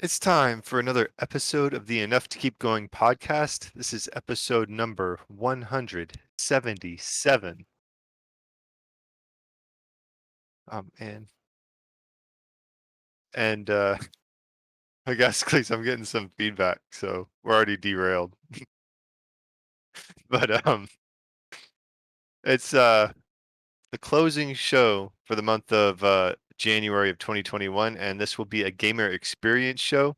It's time for another episode of the Enough to Keep Going podcast. This is episode number 177. And and I guess please, I'm getting some feedback, so we're already derailed. But it's the closing show for the month of January of 2021, and this will be a gamer experience show.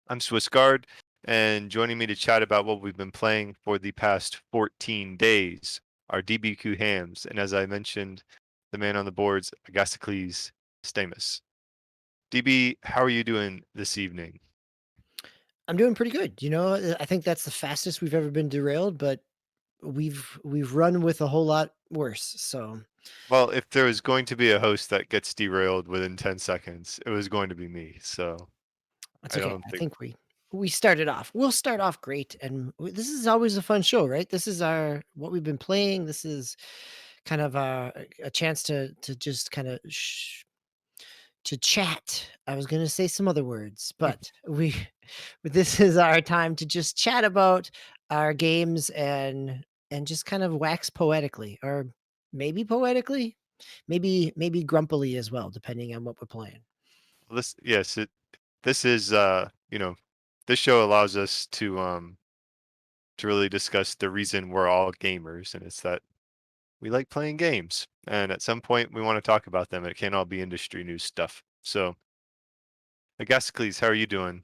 I'm Swiss Guard, and joining me to chat about what we've been playing for the past 14 days are DBQ Hams, and as I mentioned, the man on the boards, Agastocles Stamus. DB, how are you doing this evening? I'm doing pretty good. I think that's the fastest we've ever been derailed, but we've run with a whole lot worse. So Well, if there was going to be a host that gets derailed within 10 seconds, it was going to be me. So it's I okay. don't I think, think we started off. We'll start off great, and this is always a fun show, right? This is our what we've been playing. This is kind of a chance to just kind of to chat. I was going to say some other words, but we this is our time to just chat about our games and just kind of wax poetically or maybe poetically, maybe grumpily as well, depending on what we're playing. well, this is, this show allows us to really discuss the reason we're all gamers, and it's that we like playing games. And at some point, we want to talk about them. It can't all be industry news stuff. So, Agastocles, how are you doing?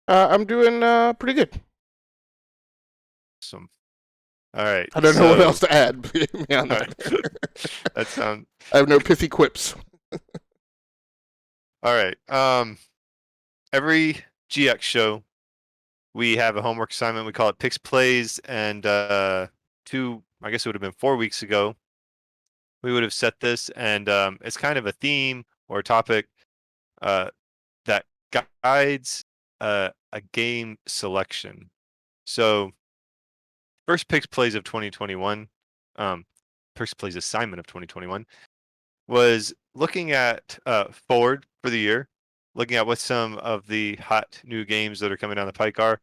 I'm doing pretty good. Some. All right. I don't know what So, else to add beyond all right. that. That sound I have no pithy quips. all right. Every GX show, we have a homework assignment. We call it Picks Plays, and I guess it would have been 4 weeks ago, we would have set this, and it's kind of a theme or a topic uh, that guides a game selection. So, first picks plays of 2021, um, first plays assignment of 2021 was looking at forward for the year, looking at what some of the hot new games that are coming down the pike are.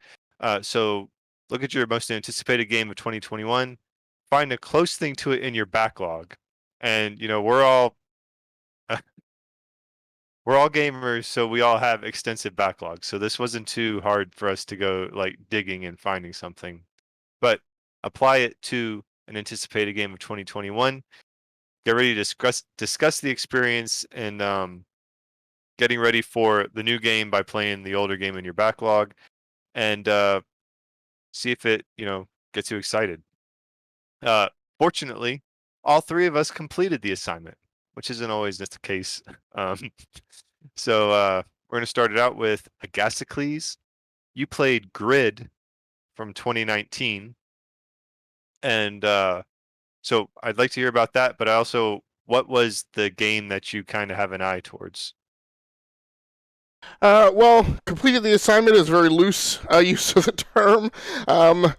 So, look at your most anticipated game of 2021, find a close thing to it in your backlog, and we're all gamers, so we all have extensive backlogs. So this wasn't too hard for us to go like digging and finding something. But apply it to an anticipated game of 2021. Get ready to discuss the experience and getting ready for the new game by playing the older game in your backlog, and see if it gets you excited. Uh, Fortunately, all three of us completed the assignment, which isn't always the case. Um, So we're going to start it out with Agastocles. You played Grid from 2019, and so I'd like to hear about that. But what was the game that you kind of have an eye towards? Well, completed the assignment is very loose use of the term. Um,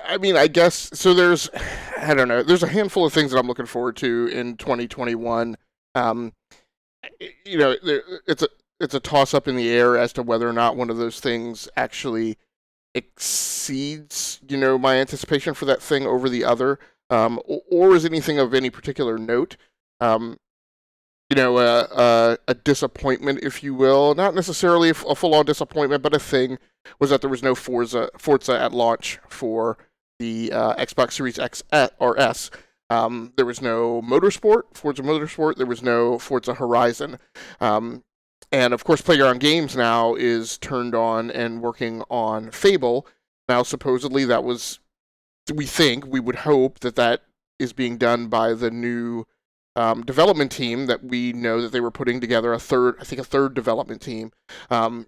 I mean, I guess so. I don't know. There's a handful of things that I'm looking forward to in 2021. Um, it's a toss up in the air as to whether or not one of those things actually exceeds my anticipation for that thing over the other, or is anything of any particular note. Um, a disappointment, if you will, not necessarily a full-on disappointment, but a thing was that there was no Forza at launch for the Xbox Series X or S. There was no Forza Motorsport. There was no Forza Horizon. And of course, PlayGround Games now is turned on and working on Fable. Now, supposedly, we would hope that is being done by the new development team that we know that they were putting together a third development team. But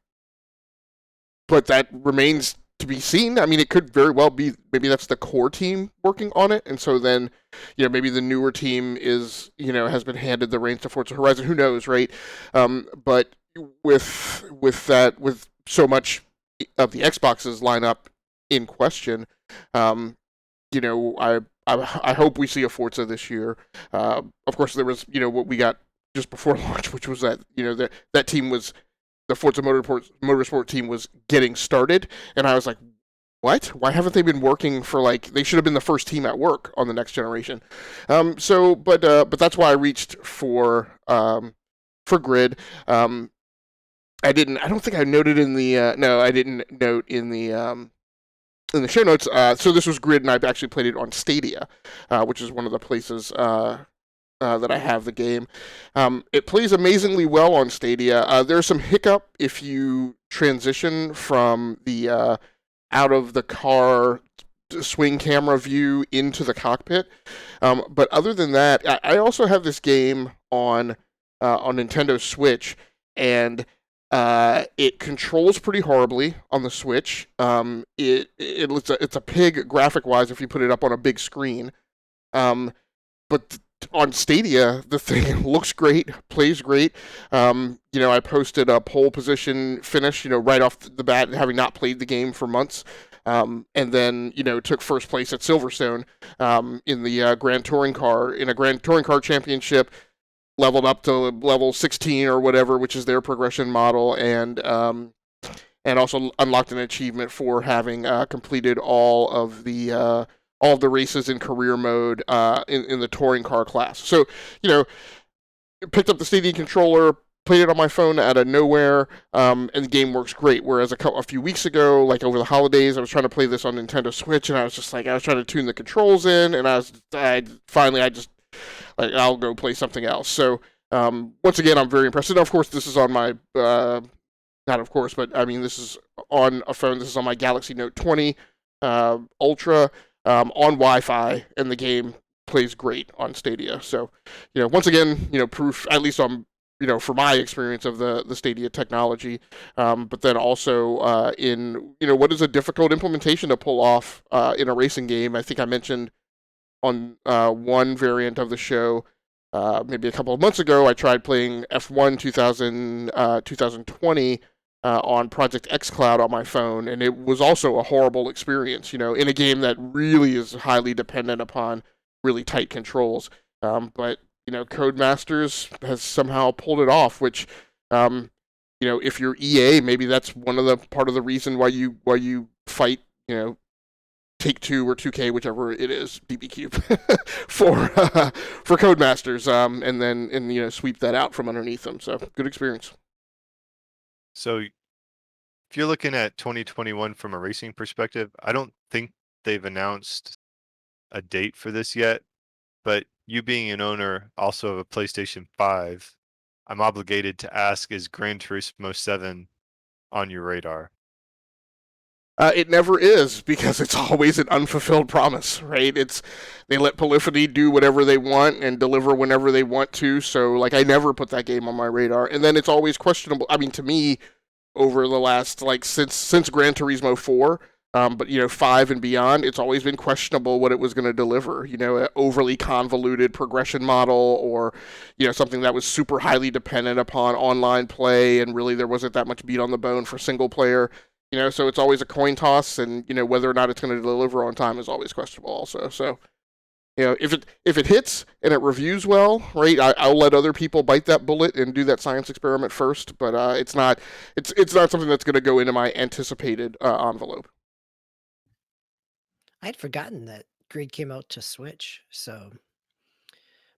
that remains to be seen. I mean, it could very well be maybe that's the core team working on it, and so then, maybe the newer team has been handed the reins to Forza Horizon. Who knows, right? But with so much of the Xbox's lineup in question, I hope we see a Forza this year. Of course, there was what we got just before launch, which was that that team was the Forza Motorsport team was getting started, and I was like, what? Why haven't they been working for they should have been the first team at work on the next generation? But that's why I reached for Grid. I don't think I noted in the no, I didn't note in the show notes. So this was Grid, and I've actually played it on Stadia, which is one of the places that I have the game. It plays amazingly well on Stadia. There's some hiccup if you transition from the out of the car swing camera view into the cockpit. But other than that, I also have this game on Nintendo Switch, and it controls pretty horribly on the Switch. It's a pig graphic wise if you put it up on a big screen. But on Stadia, the thing looks great, plays great. I posted a pole position finish, right off the bat, having not played the game for months. And then, took first place at Silverstone in the Grand Touring Car Championship, leveled up to level 16 or whatever, which is their progression model, and also unlocked an achievement for having completed all of the races in career mode in the touring car class. So, picked up the Stadia controller, played it on my phone out of nowhere, and the game works great. Whereas a few weeks ago, like over the holidays, I was trying to play this on Nintendo Switch, and I was just I was trying to tune the controls in, and I'll go play something else. So once again, I'm very impressed. And of course, this is on my not of course, but I mean, this is on a phone. This is on my Galaxy Note 20 Ultra on Wi-Fi, and the game plays great on Stadia. So, once again, proof, at least on, for my experience of the Stadia technology, but then also in, what is a difficult implementation to pull off in a racing game. I think I mentioned on one variant of the show, maybe a couple of months ago, I tried playing F1 2020 on Project xCloud on my phone, and it was also a horrible experience, in a game that really is highly dependent upon really tight controls. But Codemasters has somehow pulled it off, which, if you're EA, maybe that's part of the reason why you fight, Take-Two or 2K, whichever it is, BBQ, for Codemasters, and then sweep that out from underneath them. So good experience. So if you're looking at 2021 from a racing perspective, I don't think they've announced a date for this yet, but you being an owner also of a PlayStation 5, I'm obligated to ask, is Gran Turismo 7 on your radar? It never is, because it's always an unfulfilled promise, right? They let Polyphony do whatever they want and deliver whenever they want to. So I never put that game on my radar, and then it's always questionable. I mean, to me, over the last since Gran Turismo 4, but 5 and beyond, it's always been questionable what it was going to deliver. An overly convoluted progression model, or something that was super highly dependent upon online play, and really there wasn't that much meat on the bone for single player. So it's always a coin toss, and whether or not it's going to deliver on time is always questionable also. So if it hits and it reviews well, right, I'll let other people bite that bullet and do that science experiment first. But it's not something that's going to go into my anticipated envelope. I'd forgotten that Grid came out to Switch. So,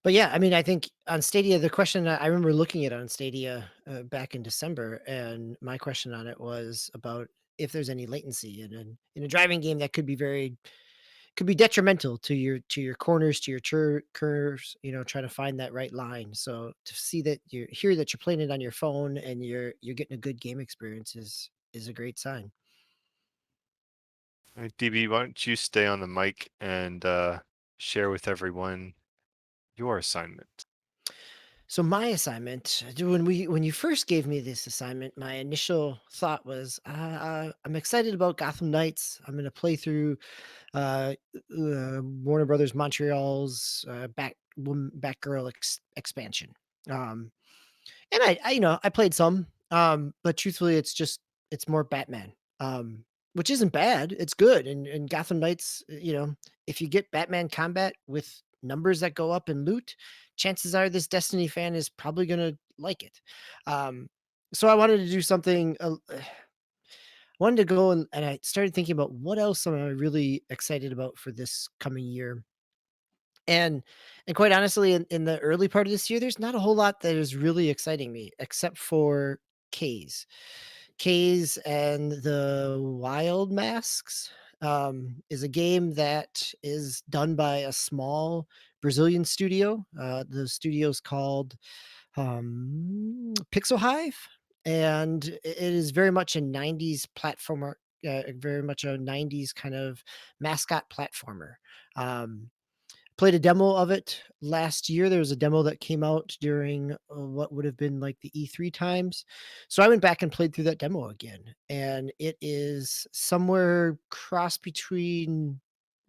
but yeah, I mean, I think on Stadia, the question I remember looking at on Stadia back in December, and my question on it was about if there's any latency in a driving game that could be detrimental to your corners, to your curves, trying to find that right line. So to see that you're playing it on your phone and you're getting a good game experience is a great sign. All right, DB, why don't you stay on the mic and share with everyone your assignment? So my assignment, when you first gave me this assignment, my initial thought was, I'm excited about Gotham Knights. I'm going to play through Warner Brothers Montreal's Batgirl expansion. And I played some, but truthfully, it's more Batman, which isn't bad. It's good. And Gotham Knights, if you get Batman combat with numbers that go up in loot, chances are this Destiny fan is probably gonna like it. Um, so I wanted to do something. Wanted to go and I started thinking about what else am I really excited about for this coming year. And quite honestly, in the early part of this year, there's not a whole lot that is really exciting me except for Kaze. Kaze and the Wild Masks is a game that is done by a small Brazilian studio. The studio's called Pixel Hive, and it is very much a 90s platformer, very much a 90s kind of mascot platformer. Um, Played a demo of it last year. There was a demo that came out during what would have been like the E3 times. So I went back and played through that demo again, and it is somewhere cross between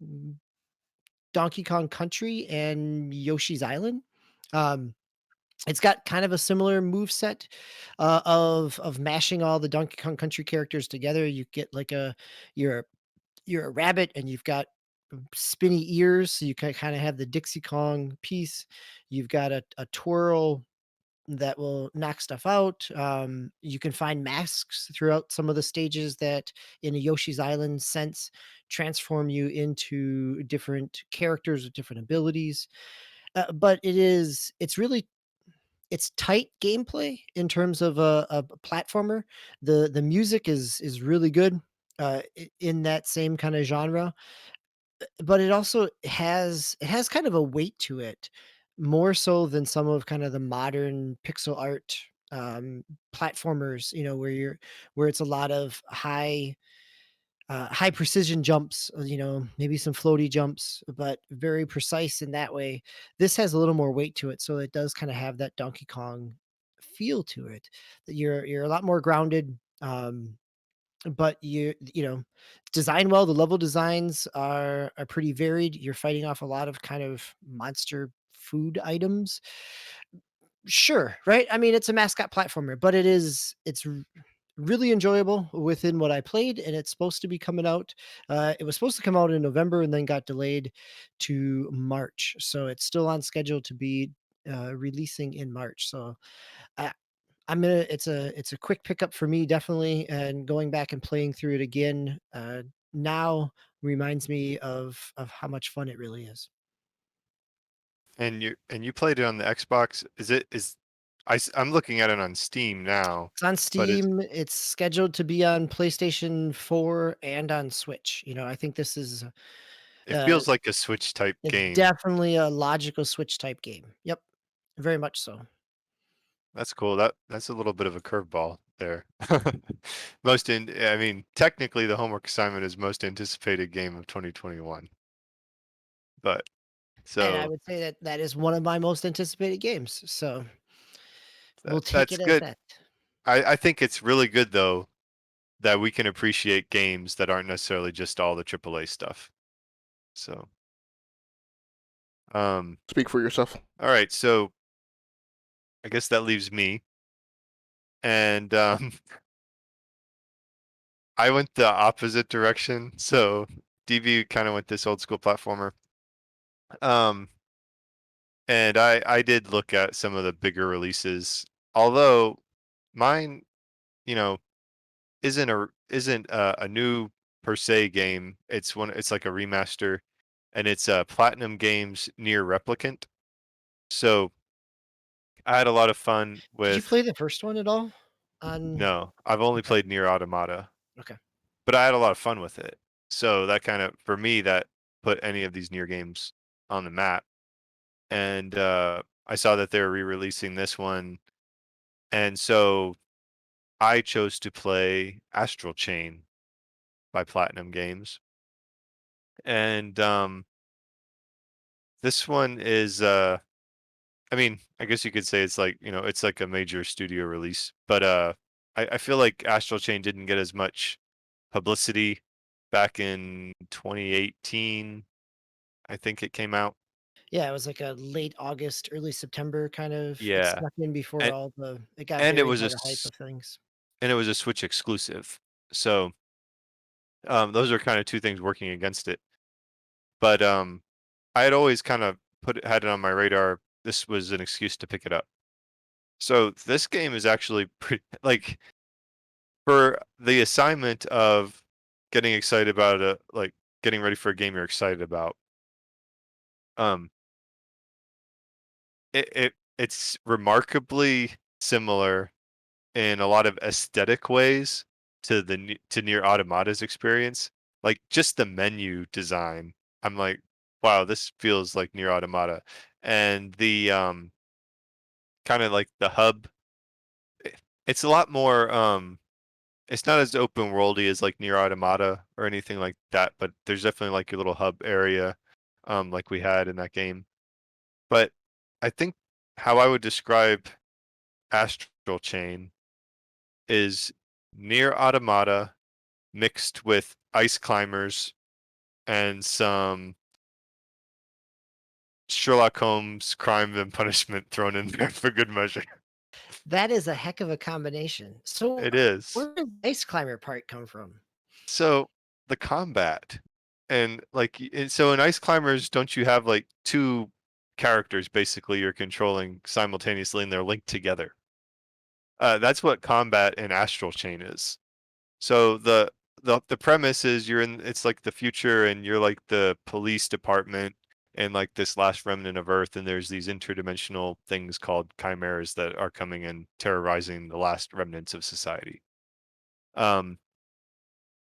mm, Donkey Kong Country and Yoshi's Island. Um, it's got kind of a similar move set of mashing all the Donkey Kong Country characters together. You get like you're you're a rabbit and you've got spinny ears, so you can kind of have the Dixie Kong piece. You've got a twirl that will knock stuff out. You can find masks throughout some of the stages that, in a Yoshi's Island sense, transform you into different characters with different abilities. But it's really it's tight gameplay in terms of a platformer. The music is really good in that same kind of genre, but it also has kind of a weight to it, more so than some of kind of the modern pixel art um, platformers. Where it's a lot of high precision jumps, maybe some floaty jumps, but very precise in that way. This has a little more weight to it, so it does kind of have that Donkey Kong feel to it. That you're a lot more grounded, but design well. The level designs are pretty varied. You're fighting off a lot of kind of monster food items. Sure, right? I mean, it's a mascot platformer, but it's really enjoyable within what I played, and it's supposed to be coming out. It was supposed to come out in November and then got delayed to March, so it's still on schedule to be releasing in March. So I, I'm gonna. It's a quick pickup for me, definitely, and going back and playing through it again now reminds me of how much fun it really is. And you played it on the Xbox. I'm looking at it on Steam now, It's on but Steam. It's scheduled to be on PlayStation 4 and on Switch. I think this is it uh, feels like a Switch type it's game. definitely a logical Switch type game. Yep, very much so. That's cool. That's a little bit of a curveball there. I mean, technically the homework assignment is most anticipated game of 2021. But And I so would say that that is one of my most anticipated games. So we'll take that's it as good. that. I think it's really good though that we can appreciate games that aren't necessarily just all the AAA stuff. So, um, Speak for yourself. all right. So I guess that leaves me, and I went the opposite direction. So DB kind of went this old school platformer. Um, and I did look at some of the bigger releases, although mine, you know, isn't a new per se game. It's like a remaster, and it's Platinum Games Near Replicant. So I had a lot of fun Did you with. play the first one at all? On No, I've only Okay, played Near Automata, okay. but I had a lot of fun with it. So that kind of, for me, that put any of these Near games on the map. And I saw that they were re-releasing this one, and so I chose to play Astral Chain by Platinum Games. And this one is I mean, I guess you could say it's like, it's like a major studio release, but I feel like Astral Chain didn't get as much publicity back in 2018. I think it came out. Yeah, it was like a late August, early September kind of. It Yeah. snuck in before And all the it got and it buried was by the hype of things. and it was a Switch exclusive. So, those are kind of two things working against it. But I had always kind of had it on my radar, this was an excuse to pick it up. So this game is actually pretty like for the assignment of getting excited about it, like getting ready for a game you're excited about. Um, it's remarkably similar in a lot of aesthetic ways to to Near Automata's experience. Like just the menu design, I'm like, wow, this feels like Near Automata, and the kind of like the hub. It's a lot more. It's not as open worldy as like Near Automata or anything like that, but there's definitely like your little hub area, like we had in that game. But I think how I would describe Astral Chain is Near Automata mixed with Ice Climbers and some Sherlock Holmes Crime and Punishment thrown in there for good measure. That is a heck of a combination. So It is. where did the ice climber part come from? So the combat and so in Ice Climbers, don't you have like two characters basically you're controlling simultaneously and they're linked together? That's what combat in Astral Chain is. So the premise is it's like the future and you're like the police department and like this last remnant of Earth, and there's these interdimensional things called chimeras that are coming and terrorizing the last remnants of society. Um,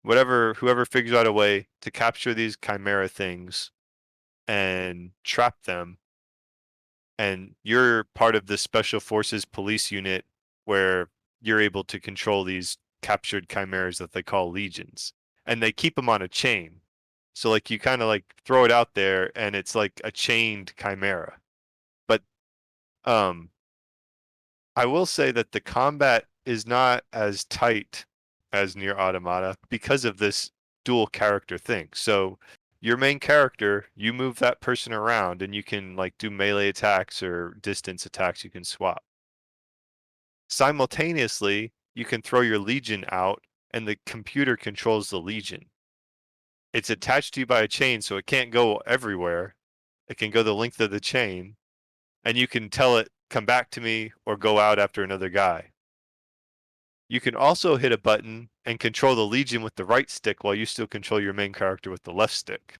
whoever figures out a way to capture these chimera things and trap them, and you're part of the special forces police unit where you're able to control these captured chimeras that they call legions, and they keep them on a chain. So like you kind of like throw it out there and it's like a chained chimera. But um I will say that the combat is not as tight as Near Automata because of this dual character thing. So your main character, you move that person around and you can like do melee attacks or distance attacks you can swap. Simultaneously, you can throw your legion out and the computer controls the legion. It's attached to you by a chain, so it can't go everywhere. It can go the length of the chain, and you can tell it, come back to me, or go out after another guy. You can also hit a button and control the legion with the right stick while you still control your main character with the left stick.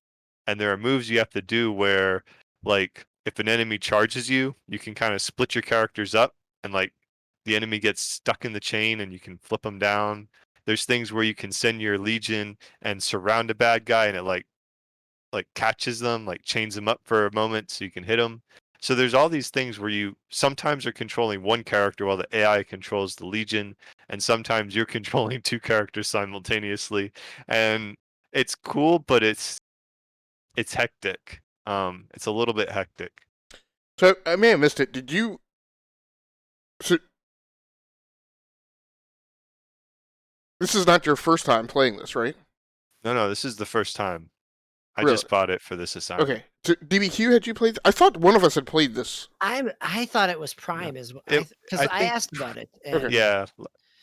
And there are moves you have to do where, like, if an enemy charges you, you can kind of split your characters up and like the enemy gets stuck in the chain and you can flip them down. There's things where you can send your legion and surround a bad guy and it like catches them, like chains them up for a moment so you can hit them. So there's all these things where you sometimes are controlling one character while the AI controls the legion, and sometimes you're controlling two characters simultaneously. And it's cool, but it's hectic. It's a little bit hectic. So I may have missed it. Did you? So this is not your first time playing this, right? No, this is the first time. I Really? just bought it for this assignment. Okay. So DBQ, had you played? I thought one of us had played this. I thought it was Prime as well It- because I I think- asked about it. Okay. And Yeah,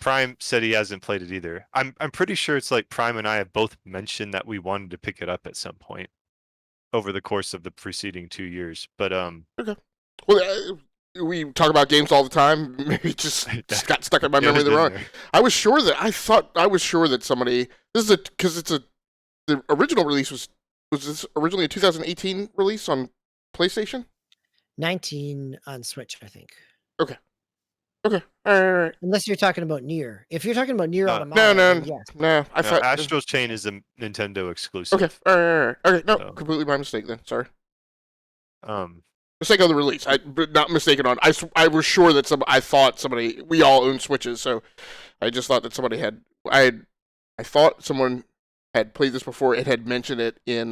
Prime said he hasn't played it either. I'm pretty sure it's like Prime and I have both mentioned that we wanted to pick it up at some point over the course of the preceding 2 years. But Well, we talk about games all the time. Maybe it just got stuck in my memory Get it the in wrong. there. I was sure that somebody. This is because the original release was this originally a 2018 release on PlayStation? 19 on Switch, I think. Okay. All right. Unless you're talking about Nier. If you're talking about Nier No. Automata, No. then yes. No, I No, thought. Astral Chain is a Nintendo exclusive. Okay. All right. Okay. No, So- completely my mistake then. Sorry. Um, Mistake on the release. But not mistaken on. I was sure that I thought somebody. We all own Switches, so I just thought that somebody had. I thought someone had played this before. It had mentioned it in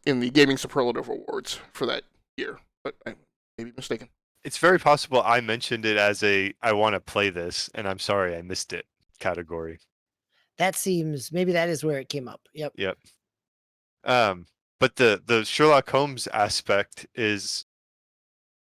the Gaming Superlative Awards for that year, but I may be mistaken. it's very possible I mentioned it as I want to play this, and I'm sorry I missed it category. That seems maybe that is where it came up. Yep. Yep. But the Sherlock Holmes aspect is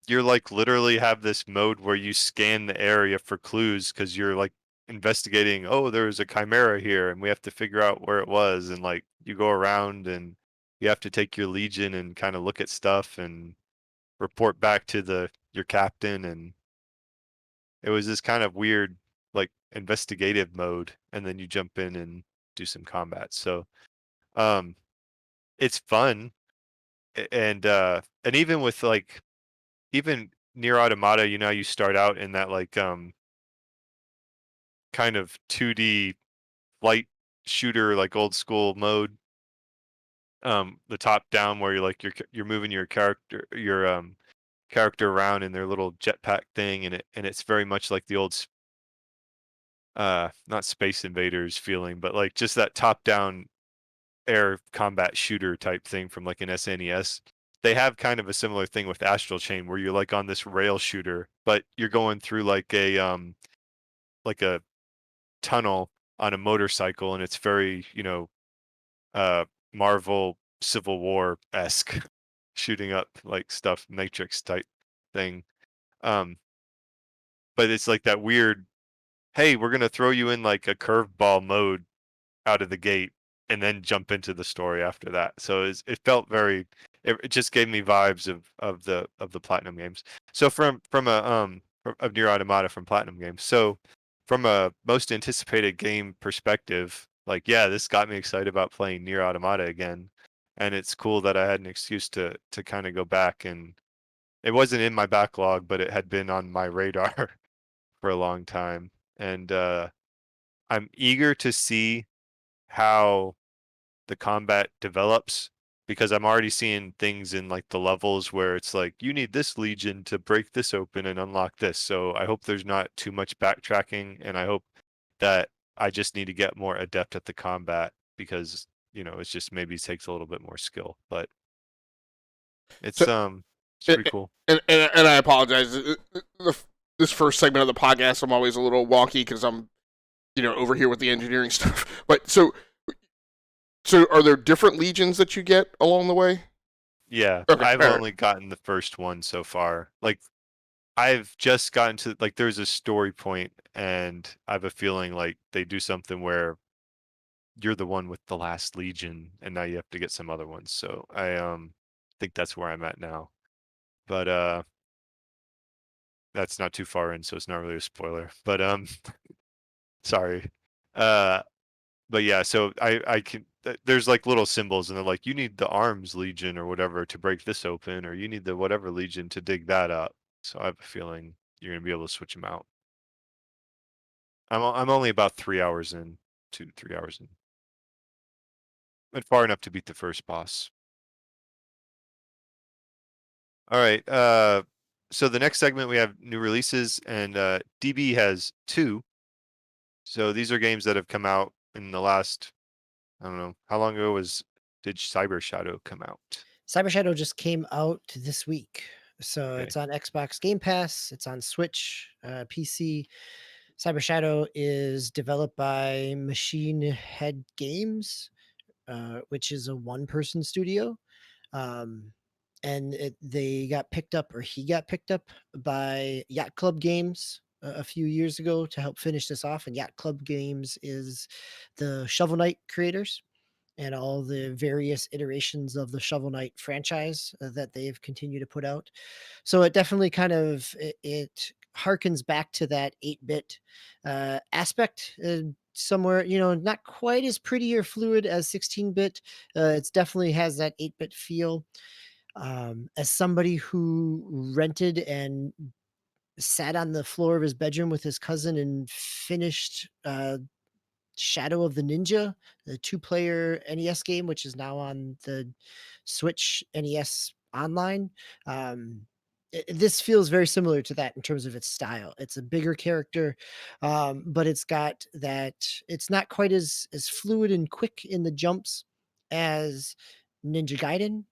you're like literally have this mode where you scan the area for clues because you're like investigating, oh, there's a chimera here and we have to figure out where it was, and like you go around and you have to take your legion and kind of look at stuff and report back to your captain, and it was this kind of weird like investigative mode, and then you jump in and do some combat. So um it's fun. And even with like even near automata, you know, you start out in that like kind of 2D flight shooter, like old school mode, the top down, where you're like you're moving your character around in their little jetpack thing, and it's very much like the old not Space Invaders feeling, but like just that top down air combat shooter type thing from like an SNES. They have kind of a similar thing with Astral Chain, where you're like on this rail shooter, but you're going through like a tunnel on a motorcycle, and it's very, you know, uh Marvel Civil War esque, shooting up like stuff, Matrix type thing. Um, but it's like that weird, hey, we're gonna throw you in like a curveball mode out of the gate and then jump into the story after that. So it felt very, it just gave me vibes of the Platinum games. So from a of Nier Automata from Platinum games. So from a most anticipated game perspective, like yeah, this got me excited about playing Nier Automata again. And it's cool that I had an excuse to kind of go back, and it wasn't in my backlog, but it had been on my radar for a long time. And I'm eager to see how the combat develops, because I'm already seeing things in like the levels where it's like you need this legion to break this open and unlock this. So I hope there's not too much backtracking, and I hope that I just need to get more adept at the combat, because you know it's just maybe takes a little bit more skill, but So, it's pretty cool. and I apologize. This first segment of the podcast, I'm always a little wonky because I'm, over here with the engineering stuff. But so are there different legions that you get along the way? Yeah, Okay, I've all right. only gotten the first one so far. Like I've just gotten to like there's a story point, and I have a feeling like they do something where you're the one with the last legion, and now you have to get some other ones. So I think that's where I'm at now. But that's not too far in, so it's not really a spoiler. But sorry. Uh but yeah, so I can there's like little symbols, and they're like you need the arms legion or whatever to break this open, or you need the whatever legion to dig that up. So I have a feeling you're gonna be able to switch them out. I'm only about 3 hours in, 2 to 3 hours in, but far enough to beat the first boss. All right. So the next segment we have new releases, and DB has two. So these are games that have come out in the last, I don't know, how long ago did CyberShadow come out? CyberShadow just came out this week. So Okay. it's on Xbox Game Pass, it's on Switch, PC. CyberShadow is developed by Machine Head Games, which is a one-person studio. Um, and they got picked up, or he got picked up by Yacht Club Games a few years ago to help finish this off. And Yacht Club Games is the Shovel Knight creators and all the various iterations of the Shovel Knight franchise that they've continued to put out. So it definitely kind of it harkens back to that 8-bit aspect. Somewhere, not quite as pretty or fluid as 16-bit. It's definitely has that 8-bit feel. As somebody who rented and sat on the floor of his bedroom with his cousin and finished Shadow of the Ninja, the two-player NES game, which is now on the Switch NES Online. This feels very similar to that in terms of its style. It's a bigger character, but it's got that. It's not quite as fluid and quick in the jumps as Ninja Gaiden.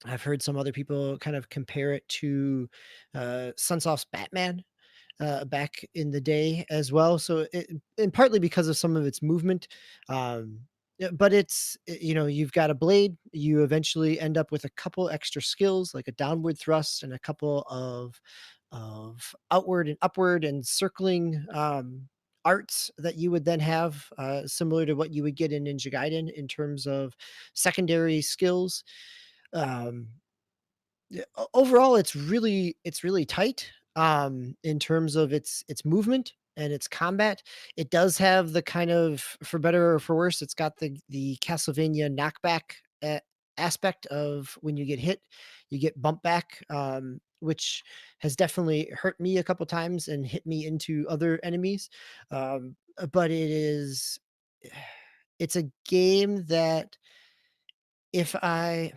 I've heard some other people kind of compare it to Sunsoft's Batman back in the day as well. So, and partly because of some of its movement, but you've got a blade. You eventually end up with a couple extra skills, like a downward thrust and a couple of outward and upward and circling arts that you would then have, similar to what you would get in Ninja Gaiden in terms of secondary skills. Um, yeah, overall, it's really tight, in terms of its movement and its combat. It does have the kind of, for better or for worse, it's got the Castlevania knockback aspect of when you get hit, you get bumped back, which has definitely hurt me a couple times and hit me into other enemies. But it's a game that if I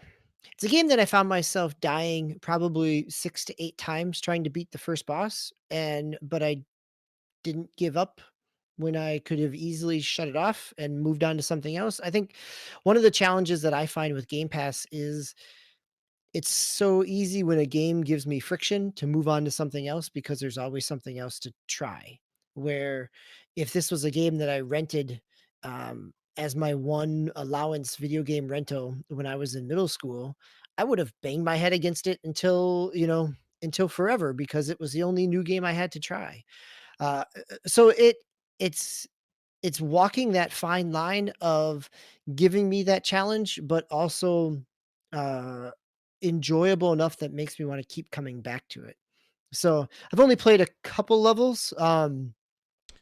it's a game that I found myself dying probably 6 to 8 times trying to beat the first boss, but I didn't give up when I could have easily shut it off and moved on to something else. I think one of the challenges that I find with Game Pass is it's so easy when a game gives me friction to move on to something else because there's always something else to try. Where if this was a game that I rented, as my one allowance video game rental when I was in middle school, I would have banged my head against it until, until forever because it was the only new game I had to try. So it's it's walking that fine line of giving me that challenge, but also, uh, enjoyable enough that makes me wanna keep coming back to it. So, I've only played a couple levels.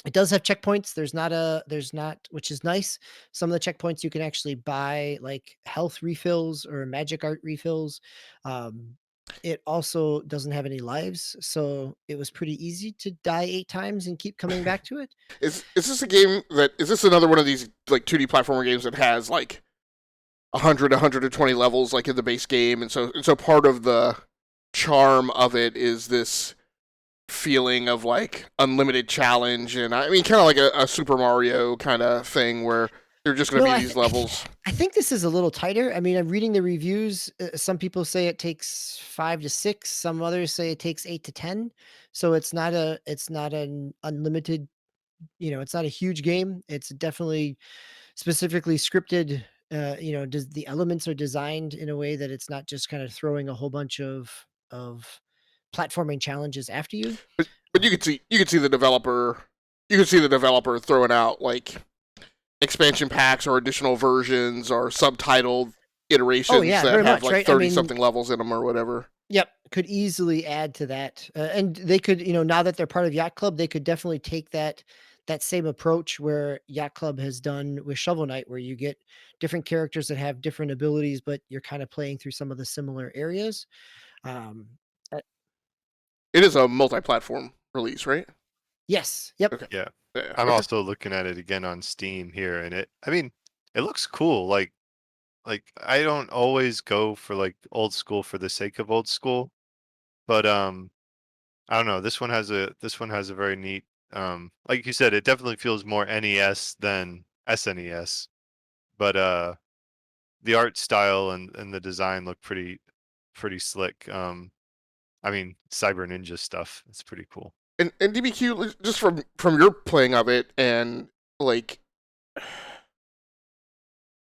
It does have checkpoints. There's not, which is nice. Some of the checkpoints you can actually buy, like, health refills or magic art refills. Um, it also doesn't have any lives, so it was pretty easy to die 8 times and keep coming back to it. Is this a game that is this another one of these like 2D platformer games that has like 100, 120 levels like in the base game, and so part of the charm of it is this feeling of like unlimited challenge, and I mean kind of like a Super Mario kind of thing where you're just going to No, be these levels. I think this is a little tighter. I mean, I'm reading the reviews. Some people say it takes 5 to 6. Some others say it takes 8 to 10. So it's not an unlimited, it's not a huge game. It's definitely specifically scripted. Does the elements are designed in a way that it's not just kind of throwing a whole bunch of platforming challenges after you. But you could see the developer throwing out like expansion packs or additional versions or subtitled Oh iterations yeah, that very have much, like right? I 30 mean, something levels in them or whatever. yep, could easily add to that, and they could, now that they're part of Yacht Club, they could definitely take that same approach where Yacht Club has done with Shovel Knight, where you get different characters that have different abilities, but you're kind of playing through some of the similar areas. Um, uh, It is a multi-platform release, right? yes, yep. Okay. Yeah. Yeah. I'm Okay. also looking at it again on Steam here, and I mean, it looks cool. Like I don't always go for like old school for the sake of old school, but I don't know. This one has a very neat, like you said, it definitely feels more NES than SNES, but the art style and the design look pretty slick. I mean, Cyber Ninja stuff. It's pretty cool. And DBQ, just from your playing of it, and like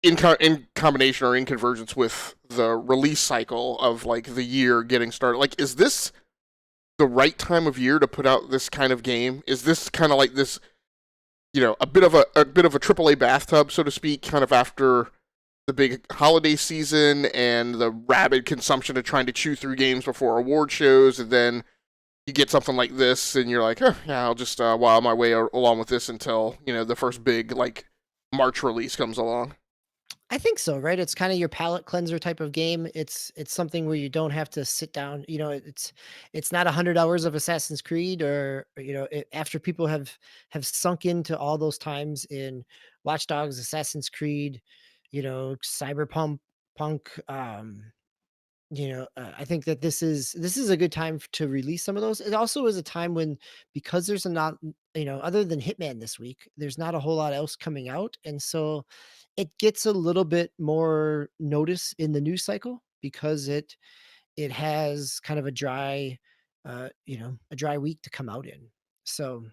in combination or in convergence with the release cycle of like the year getting started, like is this the right time of year to put out this kind of game? Is this kind of like this, a bit of a AAA bathtub, so to speak, kind of after the big holiday season and the rabid consumption of trying to chew through games before award shows, and then you get something like this, and you're like, yeah, I'll just while my way along with this until the first big like March release comes along. I think so, right? It's kind of your palate cleanser type of game. It's something where you don't have to sit down. It's not 100 hours of Assassin's Creed, or after people have sunk into all those times in Watch Dogs, Assassin's Creed, Cyberpunk, punk. I think that this is a good time to release some of those. It also is a time when, because there's a not, other than Hitman this week, there's not a whole lot else coming out, and so it gets a little bit more notice in the news cycle because it has kind of a dry week to come out in. So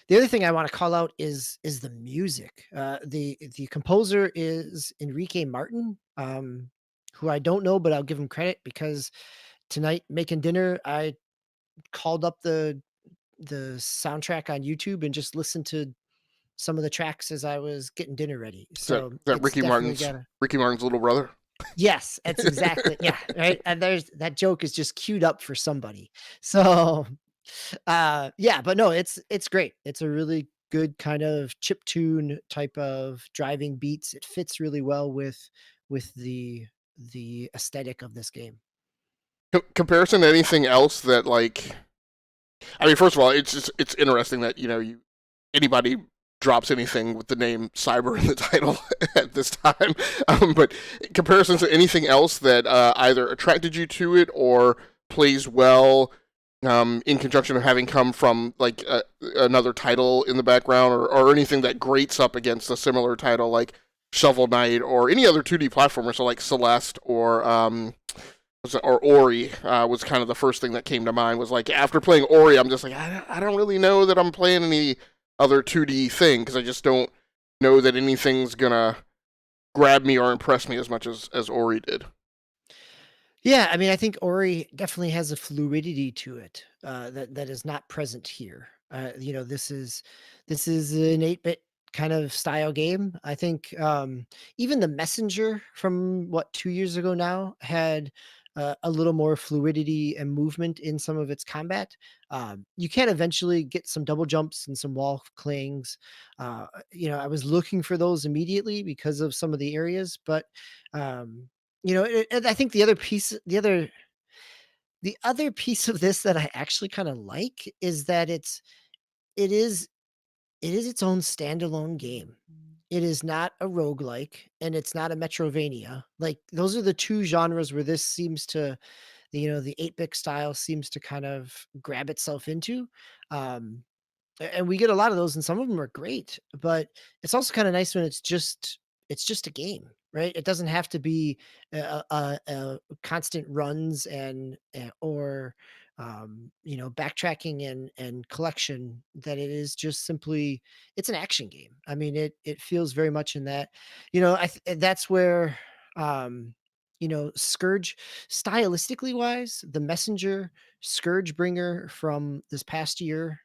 the other thing I want to call out is the music. The composer is Enrique Martin, who I don't know, but I'll give him credit because tonight making dinner, I called up the soundtrack on YouTube and just listened to some of the tracks as I was getting dinner ready. So Is that it's definitely got a Ricky Martin's little brother? yes, that's exactly yeah, right. And there's that joke is just queued up for somebody. So yeah, but no, it's great. It's a really good kind of chip tune type of driving beats. It fits really well with the aesthetic of this game. Comparison to anything else that like, I mean, first of all, it's interesting that anybody drops anything with the name cyber in the title at this time. But comparisons to anything else that either attracted you to it or plays well in conjunction of having come from like another title in the background, or anything that grates up against a similar title like Shovel Knight or any other 2D platformer, so like Celeste or Ori was kind of the first thing that came to mind. Was like after playing Ori, I'm just like I don't really know that I'm playing any other 2D thing because I just don't know that anything's gonna grab me or impress me as much as Ori did. Yeah, I mean, I think Ori definitely has a fluidity to it that is not present here. This is an 8-bit kind of style game. I think even the Messenger from what 2 years ago now had a little more fluidity and movement in some of its combat. You can eventually get some double jumps and some wall clings. I was looking for those immediately because of some of the areas, but and I think the other piece of this that I actually kind of like is that it is it is its own standalone game. It is not a roguelike and it's not a Metrovania. Like those are the two genres where this seems to, the 8-bit style seems to kind of grab itself into. Um, and we get a lot of those and some of them are great, but it's also kind of nice when it's just a game, right? It doesn't have to be a constant runs or backtracking and collection. That it is just simply it's an action game. I mean, it feels very much in that. That's where Scourge, stylistically wise, the Messenger, Scourge Bringer from this past year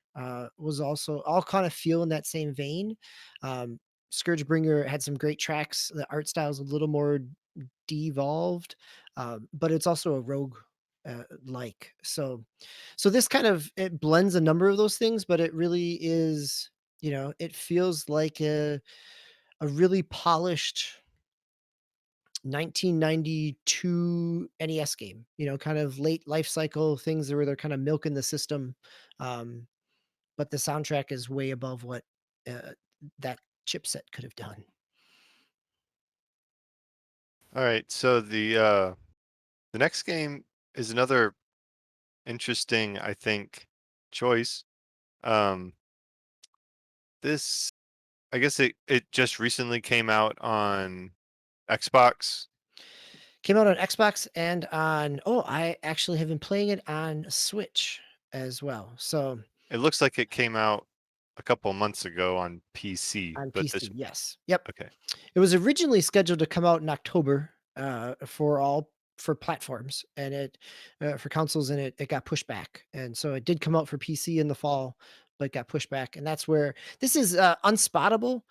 was also all kind of feel in that same vein. Um, Scourge Bringer had some great tracks. The art style is a little more devolved, but it's also a rogue like. So this kind of it blends a number of those things, but it really is. It feels like a really polished 1992 NES game, kind of late life cycle things where they're kind of milking the system. Um, but the soundtrack is way above what uh, that chipset could have done. All right, so the next game is another interesting, I think, choice. Um, this, I guess it just recently came out on Xbox. Came out on Xbox and I actually have been playing it on Switch as well. So It looks like it came out a couple months ago on PC, on but this PC, yes. Yep. okay. It was originally scheduled to come out in October for platforms and it for consoles and it got pushed back. And so it did come out for PC in the fall, but got pushed back. And that's where this is Unspottable.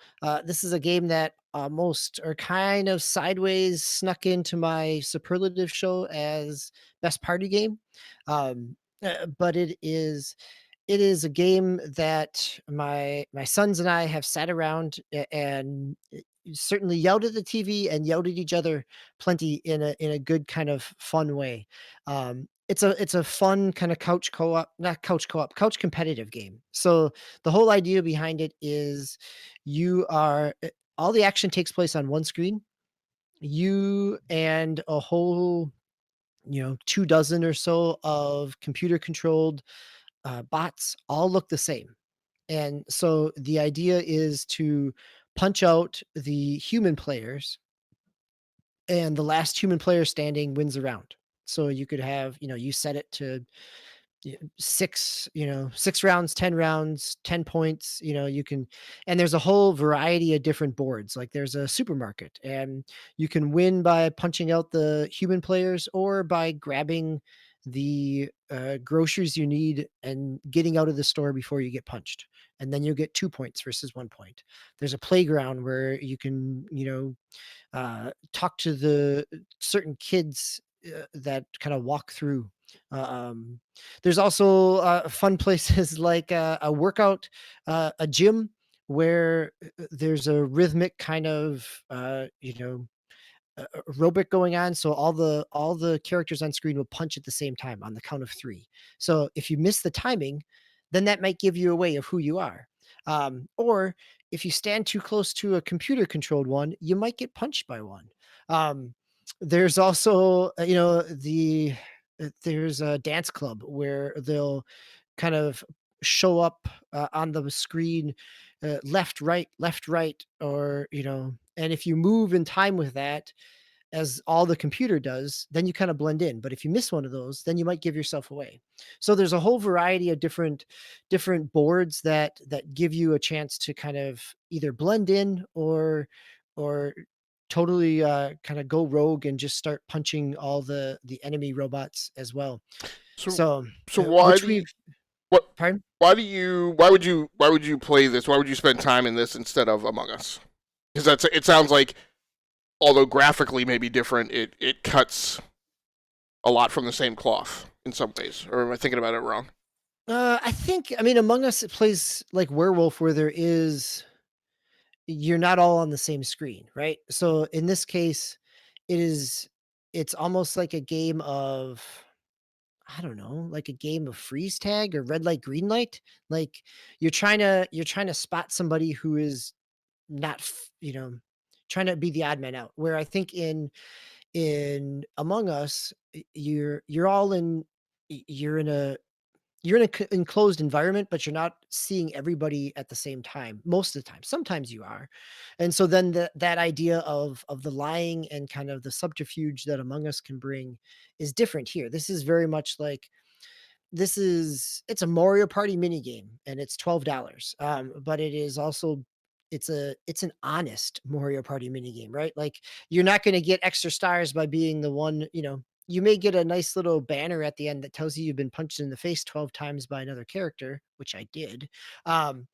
This is a game that almost or kind of sideways snuck into my superlative show as best party game. But it is a game that my sons and I have sat around and certainly yelled at the TV and yelled at each other plenty in a good kind of fun way. It's a fun kind of couch co-op, not couch co-op, couch competitive game. So the whole idea behind it is you are all the action takes place on one screen. You and a whole 2 dozen or so of computer controlled bots all look the same. And so the idea is to punch out the human players, and the last human player standing wins the round. So you could have, you set it to 6 rounds, 10 rounds, 10 points. And there's a whole variety of different boards. Like there's a supermarket, and you can win by punching out the human players or by grabbing the groceries you need and getting out of the store before you get punched. And then you'll get 2 points versus 1 point. There's a playground where you can, talk to the certain kids that kind of walk through. Uh, um, there's also fun places like a workout, a gym where there's a rhythmic kind of, aerobic going on, so all the characters on screen will punch at the same time on the count of 3. So if you miss the timing, then that might give you away of who you are. Or if you stand too close to a computer controlled one, you might get punched by one. Um, there's also, there's a dance club where they'll kind of show up on the screen, left, right, or and if you move in time with that, as all the computer does, then you kind of blend in. But if you miss one of those, then you might give yourself away. So there's a whole variety of different boards that give you a chance to kind of either blend in or totally kind of go rogue and just start punching all the enemy robots as well. So, So so which we've what pardon? why would you play this? Why would you spend time in this instead of Among Us? Because it sounds like, although graphically may be different, it cuts a lot from the same cloth in some ways. Or am I thinking about it wrong? I mean, Among Us, it plays like Werewolf, where you're not all on the same screen, right? So in this case, it is it's almost like a game of, I don't know, like a game of freeze tag or red light, green light. Like you're trying to spot somebody who is not, trying to be the odd man out. Where I think in Among Us, you're all in you're in a enclosed environment, but you're not seeing everybody at the same time most of the time. Sometimes you are. And so then that idea of the lying and kind of the subterfuge that Among Us can bring is different here. This is very much like, it's a Mario Party mini game and it's $12. But it is also, it's an honest Mario Party mini game, right? Like, you're not going to get extra stars by being the one, you may get a nice little banner at the end that tells you you've been punched in the face 12 times by another character, which I did. Um,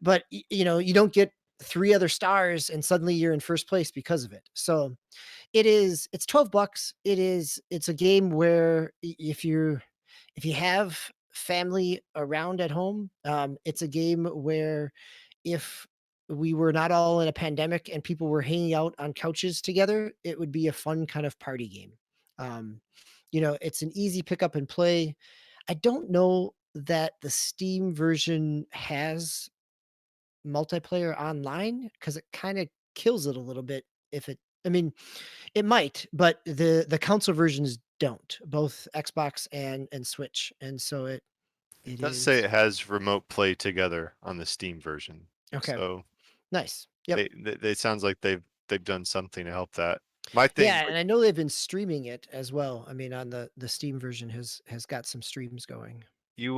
but you don't get 3 other stars and suddenly you're in first place because of it. So it's $12. It's a game where if you have family around at home, it's a game where if we were not all in a pandemic and people were hanging out on couches together, it would be a fun kind of party game. Um, it's an easy pick up and play. I don't know that the Steam version has multiplayer online because it kind of kills it a little bit. If it, I mean, it might, but the console versions don't, both Xbox and Switch, and so It it does say is it has remote play together on the Steam version. okay. So Nice. Yep. they sounds like they've done something to help that. My thing, Yeah, and I know they've been streaming it as well. I mean, on the Steam version has got some streams going. you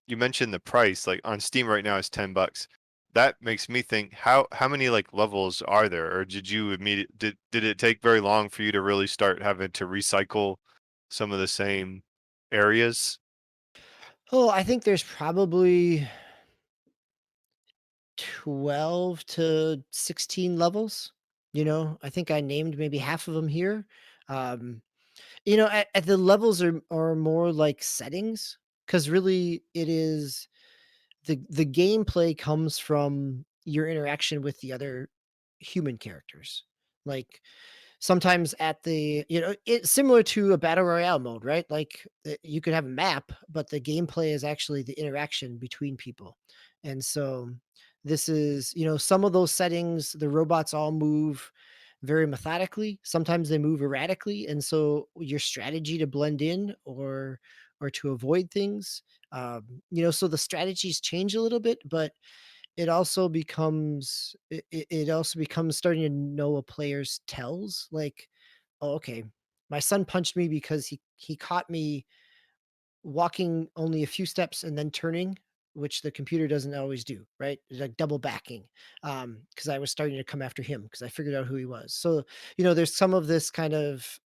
you mentioned the price, like on Steam right now is $10. That makes me think, how many like levels are there? Or did you did it take very long for you to really start having to recycle some of the same areas? Oh, I think there's probably 12 to 16 levels. I think I named maybe half of them here. Um, at the levels are more like settings, because really it is the gameplay comes from your interaction with the other human characters. Like, sometimes at it's similar to a battle royale mode, right? Like, you could have a map, but the gameplay is actually the interaction between people. And so this is, some of those settings, the robots all move very methodically. Sometimes they move erratically. And so your strategy to blend in or to avoid things, so the strategies change a little bit, but it also becomes starting to know a player's tells, like, "Oh, okay, my son punched me because he caught me walking only a few steps and then turning," which the computer doesn't always do, right? It's like double backing, because I was starting to come after him because I figured out who he was. So, there's some of this kind of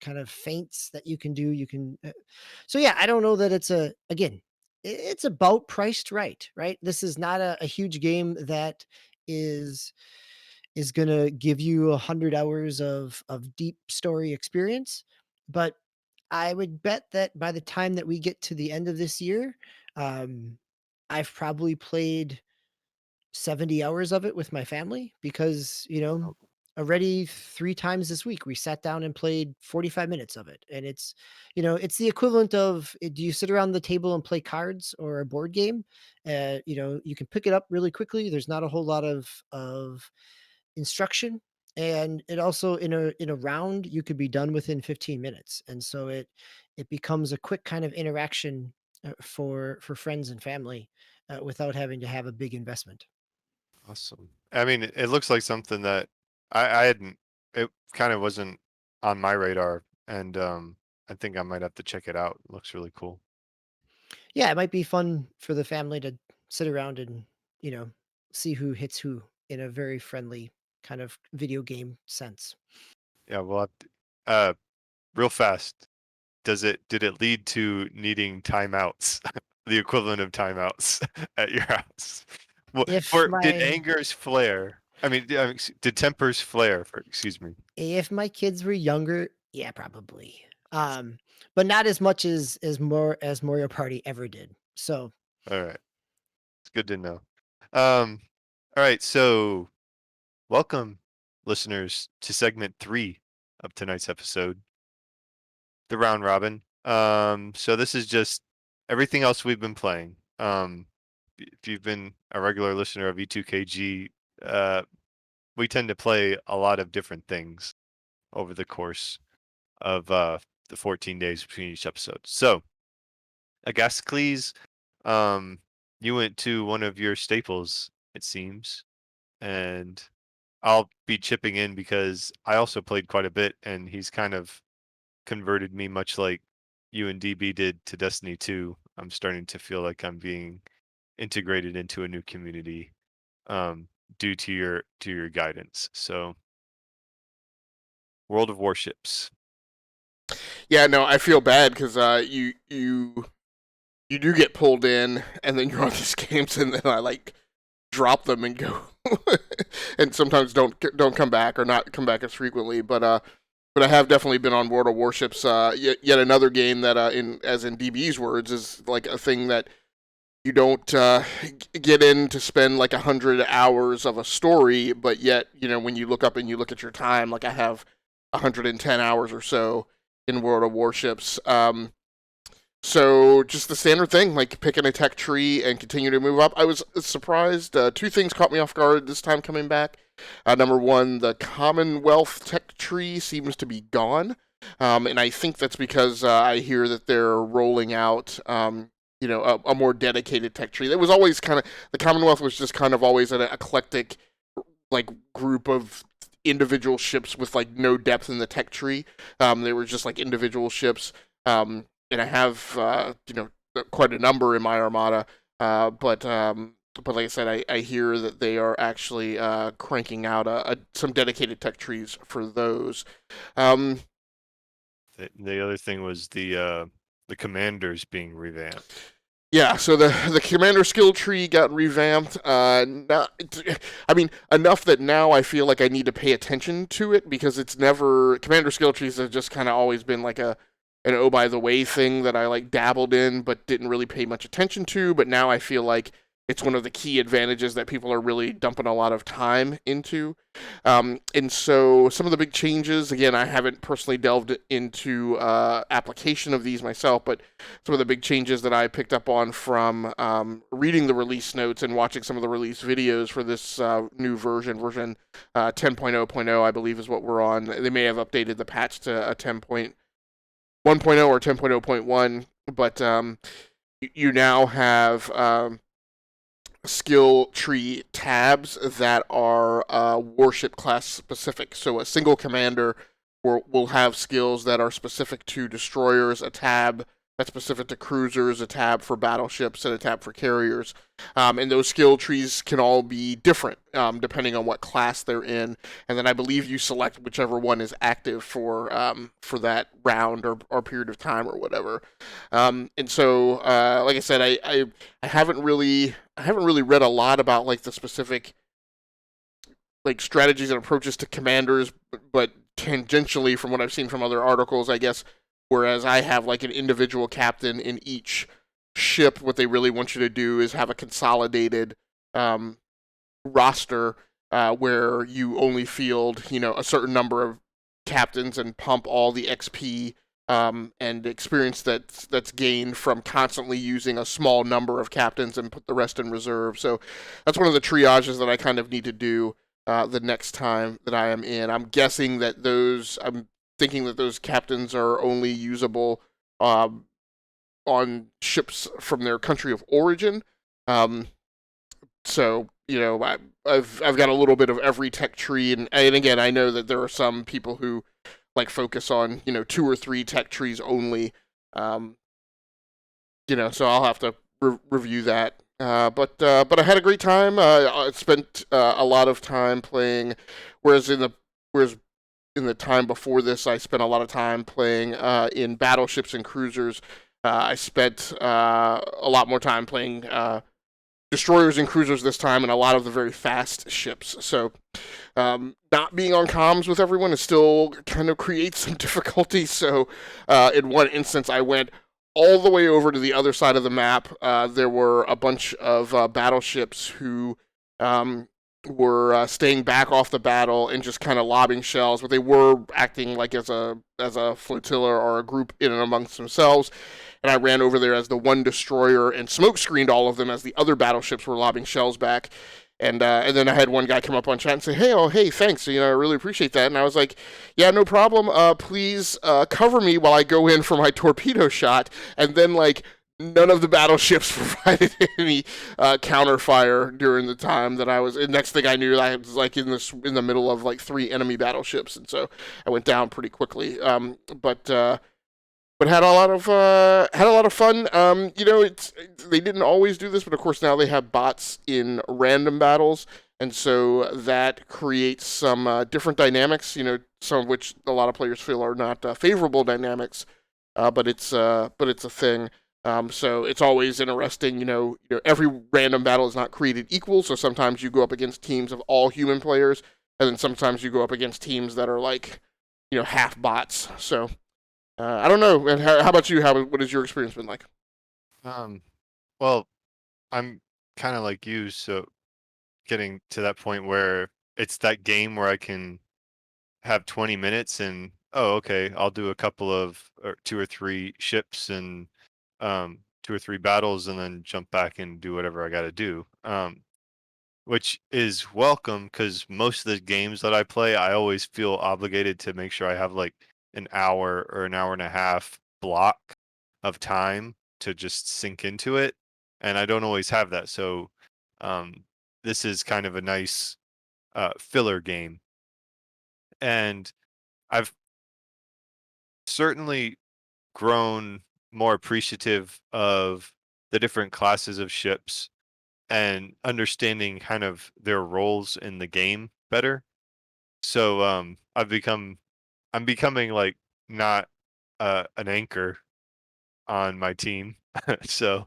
kind of feints that you can do. You can, so yeah, I don't know that it's it's about priced right, right? This is not a huge game that is gonna give you 100 hours of deep story experience, but I would bet that by the time that we get to the end of this year, um, I've probably played 70 hours of it with my family because, Oh, already 3 times this week, we sat down and played 45 minutes of it, and it's the equivalent of, do you sit around the table and play cards or a board game? You can pick it up really quickly, there's not a whole lot of instruction, and it also in a round, you could be done within 15 minutes, and so it becomes a quick kind of interaction, for friends and family, without having to have a big investment. awesome. I mean, it looks like something that I hadn't. It kind of wasn't on my radar, and I think I might have to check it out. It looks really cool. Yeah, it might be fun for the family to sit around and, you know, see who hits who in a very friendly kind of video game sense. Yeah, well, uh, real fast. Did it lead to needing timeouts, the equivalent of timeouts at your house? Well, If or did my angers flare? I mean, did tempers flare? Excuse me. if my kids were younger, yeah, probably. But not as much as Mario Party ever did. So, All right, it's good to know. Um, all right, so welcome, listeners, to segment 3 of tonight's episode, the round robin. So this is just everything else we've been playing. If you've been a regular listener of E2KG, uh, we tend to play a lot of different things over the course of the 14 days between each episode. So, Agascles, um, you went to one of your staples, it seems, and I'll be chipping in because I also played quite a bit, and he's kind of converted me much like you and DB did to Destiny 2. I'm starting to feel like I'm being integrated into a new community um, due to your guidance. So, World of Warships. Yeah, no, I feel bad because you do get pulled in, and then you're on these games, and then I like drop them and go, and sometimes don't come back or not come back as frequently. But I have definitely been on World of Warships. Yet another game that, in DB's words, is like a thing that you don't get in to spend like 100 hours of a story, but yet when you look up and you look at your time, like I have 110 hours or so in World of Warships. So just the standard thing, like picking a tech tree and continue to move up. I was surprised. Two things caught me off guard this time coming back. Number one, the Commonwealth tech tree seems to be gone, and I think that's because I hear that they're rolling out, a more dedicated tech tree. It was always kind of the Commonwealth was just kind of always an eclectic, like group of individual ships with like no depth in the tech tree. They were just like individual ships. And I have quite a number in my armada. But like I said, I hear that they are actually cranking out some dedicated tech trees for those. Um, The other thing was the commanders being revamped. yeah, so the commander skill tree got revamped. I mean, enough that now I feel like I need to pay attention to it because it's never commander skill trees have just kind of always been like an oh by the way thing that I like dabbled in but didn't really pay much attention to, but now I feel like it's one of the key advantages that people are really dumping a lot of time into. And so some of the big changes, again, I haven't personally delved into application of these myself, but some of the big changes that I picked up on from reading the release notes and watching some of the release videos for this new version 10.0.0, I believe is what we're on. They may have updated the patch to a 10.1.0 or 10.0.1, but you now have skill tree tabs that are warship class specific. So a single commander will have skills that are specific to destroyers, a tab that's specific to cruisers, a tab for battleships, and a tab for carriers. And those skill trees can all be different depending on what class they're in. And then I believe you select whichever one is active for that round or period of time or whatever. And so, like I said, I haven't really read a lot about like the specific like strategies and approaches to commanders, but tangentially from what I've seen from other articles, I guess, whereas I have like an individual captain in each ship, what they really want you to do is have a consolidated roster where you only field, a certain number of captains and pump all the XP and experience that's gained from constantly using a small number of captains and put the rest in reserve. So that's one of the triages that I kind of need to do the next time that I am in. I'm thinking that those captains are only usable on ships from their country of origin. So I've got a little bit of every tech tree, and again, I know that there are some people who like focus on 2 or 3 tech trees only. So I'll have to review that. But I had a great time. I spent a lot of time playing, whereas in the time before this, I spent a lot of time playing in battleships and cruisers. I spent a lot more time playing destroyers and cruisers this time, and a lot of the very fast ships. So not being on comms with everyone is still kind of creates some difficulty. So in one instance, I went all the way over to the other side of the map. There were a bunch of battleships who were staying back off the battle and just kind of lobbing shells, but they were acting like as a flotilla or a group in and amongst themselves. And I ran over there as the one destroyer and smoke screened all of them as the other battleships were lobbing shells back. And then I had one guy come up on chat and say, hey, thanks. I really appreciate that. And I was like, yeah, no problem. Please cover me while I go in for my torpedo shot. And then, like, none of the battleships provided any counterfire during the time that I was. And next thing I knew, I was like in the middle of like 3 enemy battleships, and so I went down pretty quickly. But had a lot of fun. They didn't always do this, but of course now they have bots in random battles, and so that creates some different dynamics. Some of which a lot of players feel are not favorable dynamics, but it's a thing. So it's always interesting. Every random battle is not created equal. So sometimes you go up against teams of all human players, and then sometimes you go up against teams that are like, half bots. So. I don't know. And how about you? What has your experience been like? Well, I'm kind of like you, so getting to that point where it's that game where I can have 20 minutes and okay, I'll do a couple of 2 or 3 ships and 2 or 3 battles and then jump back and do whatever I got to do. Which is welcome because most of the games that I play, I always feel obligated to make sure I have like an hour or an hour and a half block of time to just sink into it, and I don't always have that. So this is kind of a nice filler game, and I've certainly grown more appreciative of the different classes of ships and understanding kind of their roles in the game better. So I'm becoming like not an anchor on my team. So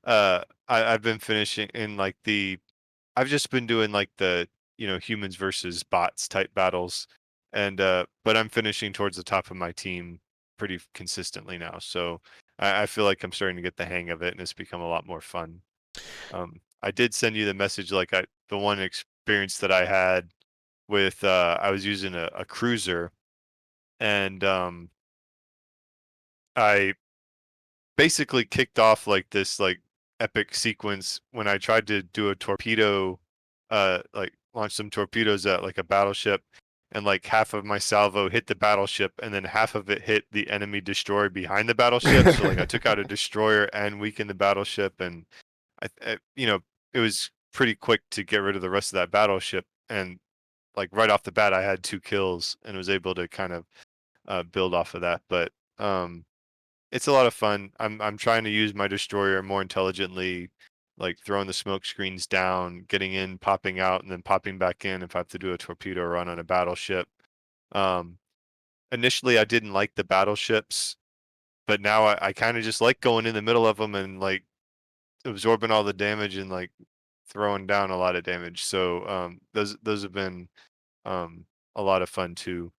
I've been finishing in like I've just been doing like the humans versus bots type battles, and but I'm finishing towards the top of my team pretty consistently now. So I feel like I'm starting to get the hang of it, and it's become a lot more fun. I did send you the message, like the one experience that I had with I was using a cruiser, and I basically kicked off like this like epic sequence when I tried to do a torpedo, like launch some torpedoes at like a battleship, and like half of my salvo hit the battleship, and then half of it hit the enemy destroyer behind the battleship. So like I took out a destroyer and weakened the battleship, and it was pretty quick to get rid of the rest of that battleship, and like right off the bat I had 2 kills and was able to kind of build off of that. But it's a lot of fun. I'm trying to use my destroyer more intelligently, like throwing the smoke screens down, getting in, popping out, and then popping back in if I have to do a torpedo run on a battleship. Um, Initially, I didn't like the battleships, but now I kind of just like going in the middle of them and like absorbing all the damage and like throwing down a lot of damage. So those have been um, a lot of fun too.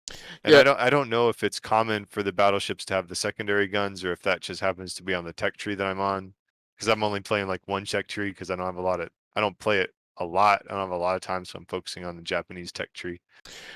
And Yeah, I don't know if it's common for the battleships to have the secondary guns or if that just happens to be on the tech tree that I'm on. Because I'm only playing like one tech tree because I don't play it a lot. I don't have a lot of time, so I'm focusing on the Japanese tech tree.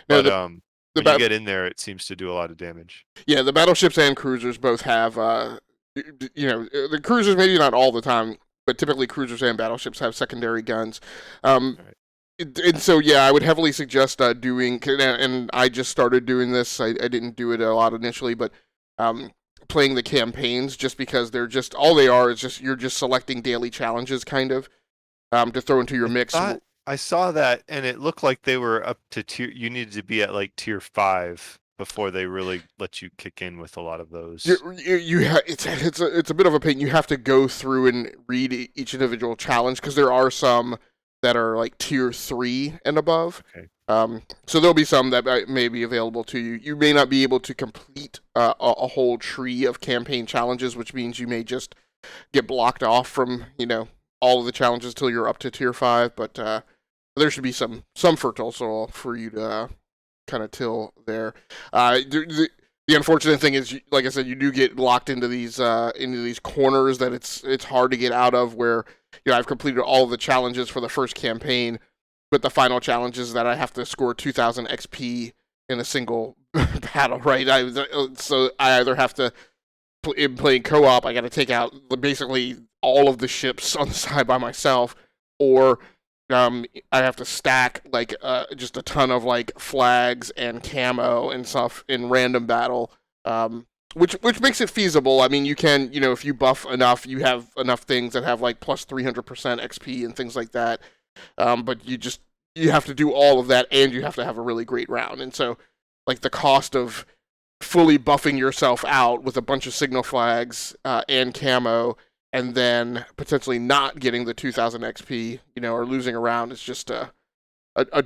no, But the when you ba- get in there, it seems to do a lot of damage. yeah, the battleships and cruisers both have, the cruisers maybe not all the time, but typically cruisers and battleships have secondary guns. Um, All right. and so yeah, I would heavily suggest doing, and I just started doing this. I didn't do it a lot initially, but um, playing the campaigns just because they're just all they are is just you're just selecting daily challenges kind of to throw into your I mix. thought I saw that, and it looked like they were up to tier. You needed to be at like tier 5 before they really let you kick in with a lot of those. It's a bit of a pain. You have to go through and read each individual challenge because there are some that are like tier 3 and above. Okay. So there'll be some that may be available to you. You may not be able to complete a whole tree of campaign challenges, which means you may just get blocked off from all of the challenges till you're up to tier 5. But there should be some fertile soil for you to kind of till there. The unfortunate thing is, like I said, you do get locked into these corners that it's hard to get out of. Where I've completed all of the challenges for the first campaign, but the final challenge is that I have to score 2,000 XP in a single battle. Right, so I either have to in playing co-op, I got to take out basically all of the ships on the side by myself, or I have to stack like just a ton of like flags and camo and stuff in random battle, which makes it feasible. I mean, you can if you buff enough, you have enough things that have like plus 300% XP and things like that. But you have to do all of that, and you have to have a really great round, and so like the cost of fully buffing yourself out with a bunch of signal flags and camo, and then potentially not getting the 2,000 XP, or losing a round is just a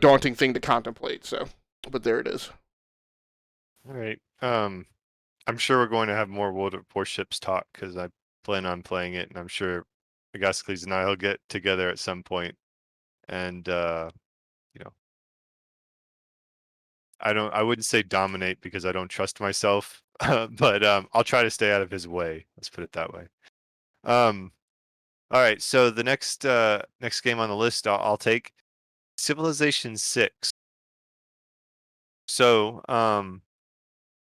daunting thing to contemplate. So, but there it is. All right. I'm sure we're going to have more World of Warships talk because I plan on playing it, and I'm sure Agascles and I will get together at some point. And I wouldn't say dominate because I don't trust myself, but I'll try to stay out of his way. Let's put it that way. All right. So the next game on the list I'll take Civilization 6. So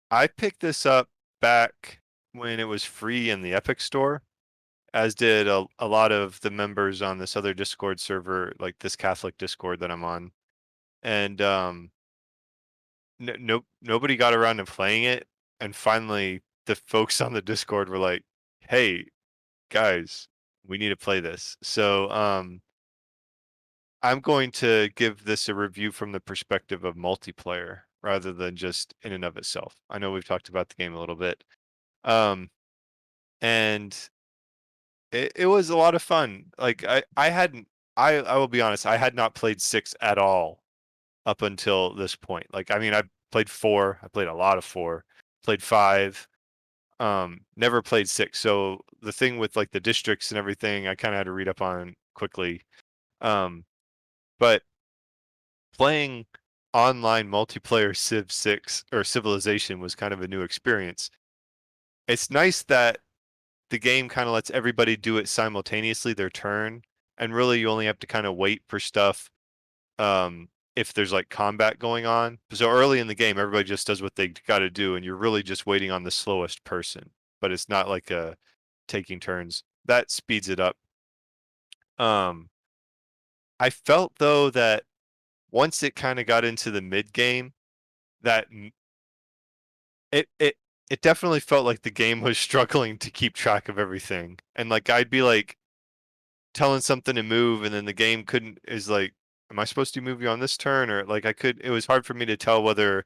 I picked this up back when it was free in the Epic Store, as did a lot of the members on this other Discord server, like this Catholic Discord that I'm on. And nobody got around to playing it, and finally the folks on the Discord were like, "Hey, guys, we need to play this." So I'm going to give this a review from the perspective of multiplayer rather than just in and of itself. I know we've talked about the game a little bit, and it was a lot of fun. Like I hadn't I will be honest, I had not played 6 at all up until this point. Like, I mean, I played 4. I played a lot of 4. Played 5. Never played 6. So the thing with like the districts and everything, I kind of had to read up on quickly. But playing online multiplayer Civ 6 or Civilization was kind of a new experience. It's nice that the game kind of lets everybody do it simultaneously, their turn, and really you only have to kind of wait for stuff if there's like combat going on. So early in the game, everybody just does what they got to do, and you're really just waiting on the slowest person. But it's not like a taking turns. That speeds it up. I felt though that once it kind of got into the mid game, that it definitely felt like the game was struggling to keep track of everything, and like I'd be like telling something to move, and then the game couldn't is like, am I supposed to move you on this turn, or like it was hard for me to tell whether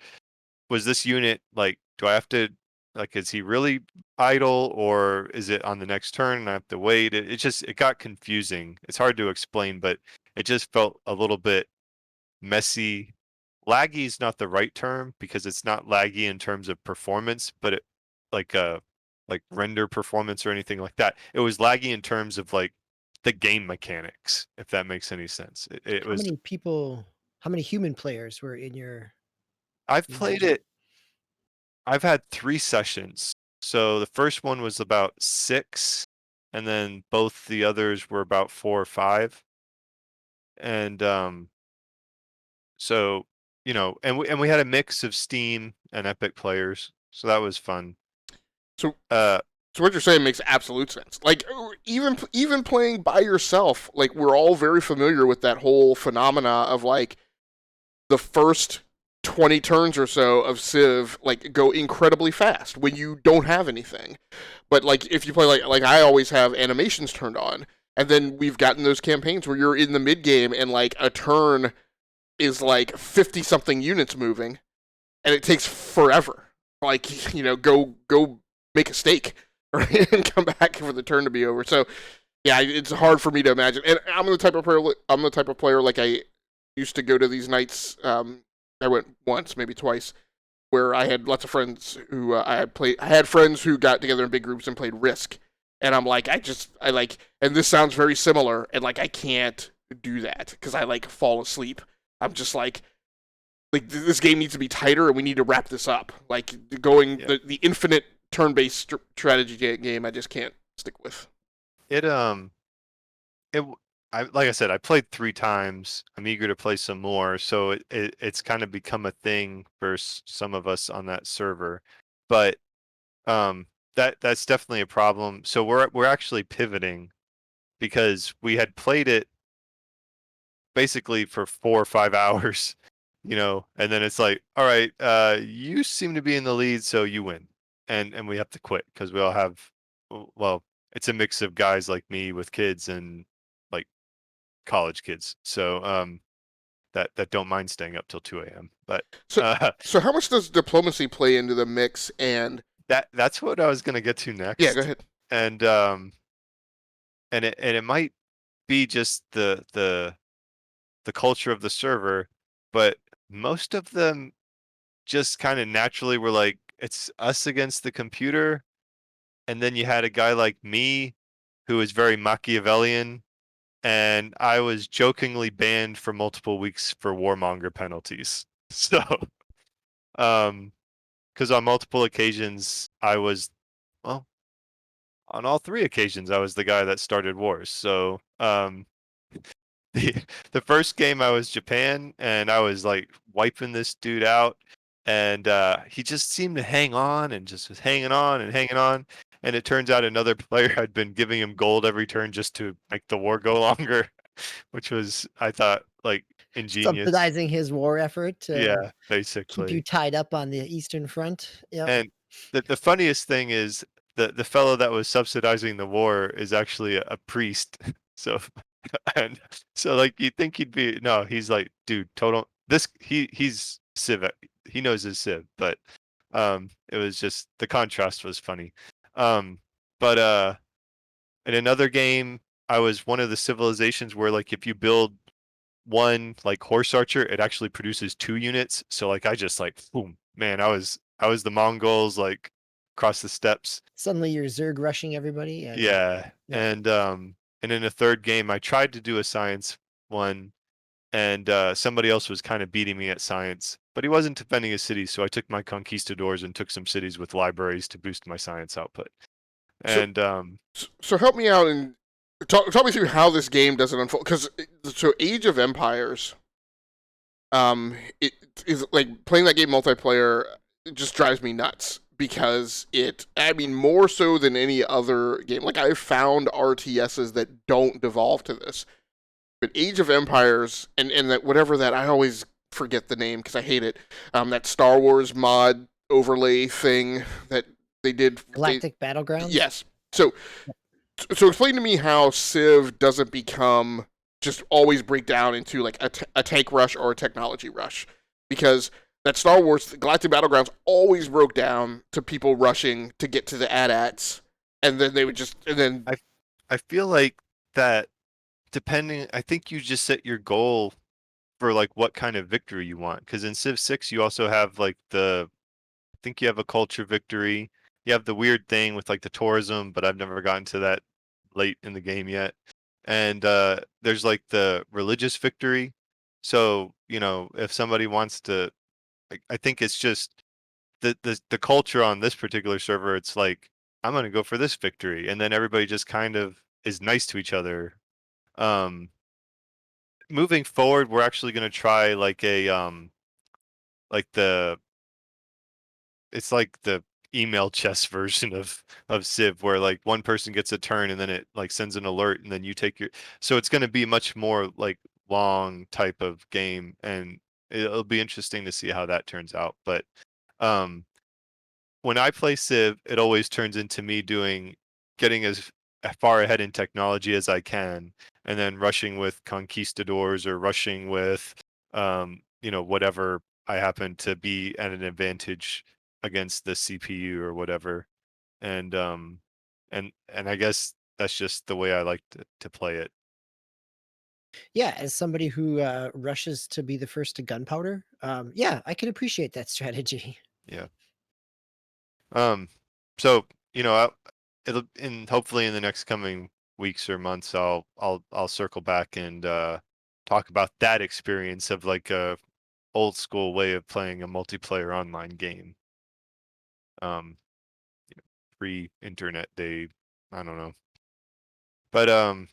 was this unit like, do I have to like, is he really idle or is it on the next turn and I have to wait? It got confusing. It's hard to explain, but it just felt a little bit messy. Laggy is not the right term because it's not laggy in terms of performance, but it like like render performance or anything like that. It was laggy in terms of like the game mechanics, if that makes any sense. It How was. many people, how many human players were in your I've in that played game? it. I've had 3 sessions. So the first one was about 6, and then both the others were about 4 or 5. And so, and we had a mix of Steam and Epic players, so that was fun. So, Uh, so what you're saying makes absolute sense. Like even playing by yourself, like we're all very familiar with that whole phenomena of like the first 20 turns or so of Civ like go incredibly fast when you don't have anything. But like if you play like I always have animations turned on, and then we've gotten those campaigns where you're in the mid game and like a turn is like 50 something units moving, and it takes forever. Like go make a steak, right, and come back for the turn to be over. So yeah, it's hard for me to imagine. And I'm the type of player. Like I used to go to these nights. I went once, maybe twice, where I had lots of friends who I had friends who got together in big groups and played Risk. And I'm like, and this sounds very similar, and like I can't do that because I like fall asleep. I'm just like this game needs to be tighter, and we need to wrap this up. Like going the infinite turn-based strategy game, I just can't stick with. it like I said, I played 3 times. I'm eager to play some more, so it's kind of become a thing for some of us on that server. But that's definitely a problem. So we're actually pivoting because we had played it basically for 4 or 5 hours, and then it's like, all right, you seem to be in the lead, so you win, and we have to quit because we all have, well, it's a mix of guys like me with kids and like college kids, so that don't mind staying up till 2 a.m. But so how much does diplomacy play into the mix? And that's what I was gonna get to next. Yeah, go ahead. And it might be just the culture of the server, but most of them just kind of naturally were like, it's us against the computer. And then you had a guy like me who was very Machiavellian, and I was jokingly banned for multiple weeks for warmonger penalties. So, because on multiple occasions I was, well, on all 3 occasions I was the guy that started wars. So, the first game I was Japan, and I was like wiping this dude out, and he just seemed to hang on and just was hanging on and hanging on. And it turns out another player had been giving him gold every turn just to make the war go longer, which was, I thought, like, ingenious. Subsidizing his war effort to Yeah, keep you basically. tied up on the Eastern Front. Yep. And the funniest thing is the fellow that was subsidizing the war is actually a priest. So and so like you'd think he'd be, no, he's like, dude, total he's civ, he knows his civ, but it was just the contrast was funny. But in another game, I was one of the civilizations where like if you build one like horse archer, it actually produces 2 units. So like I just like boom, man, I was the Mongols like across the steppes. Suddenly you're Zerg rushing everybody. And, Yeah. yeah. And in a third game I tried to do a science one, and somebody else was kind of beating me at science, but he wasn't defending his city, so I took my conquistadors and took some cities with libraries to boost my science output. And So help me out and talk me through how this game doesn't unfold. Because so Age of Empires, it is like playing that game multiplayer. It just drives me nuts because I mean, more so than any other game. Like I've found RTSs that don't devolve to this, but Age of Empires and that whatever that, I always forget the name because I hate it. That Star Wars mod overlay thing that they did. Galactic Battlegrounds? Yes. So explain to me how Civ doesn't become just always break down into like a tank rush or a technology rush, because that Star Wars Galactic Battlegrounds always broke down to people rushing to get to the AT-ATs, and then they would just and then I feel like that depending. I think you just set your goal for like what kind of victory you want. Because in Civ 6, you also have like I think you have a culture victory. You have the weird thing with like the tourism, but I've never gotten to that late in the game yet. And there's like the religious victory. So, if somebody wants to, I think it's just the culture on this particular server, it's like, I'm gonna go for this victory. And then everybody just kind of is nice to each other. Um Moving forward, we're actually gonna try like like the it's like the email chess version of Civ, where like one person gets a turn and then it like sends an alert and then you take your. So it's going to be much more like long type of game, and it'll be interesting to see how that turns out. But um when I play Civ, it always turns into me getting as far ahead in technology as I can, and then rushing with conquistadors or rushing with, whatever I happen to be at an advantage against the CPU or whatever. And I guess that's just the way I like to play it. Yeah, as somebody who rushes to be the first to gunpowder, yeah, I can appreciate that strategy. Yeah. Um. So it'll hopefully in the next coming weeks or months, I'll circle back and talk about that experience of like a old school way of playing a multiplayer online game. Um, Pre-internet day. I don't know, but all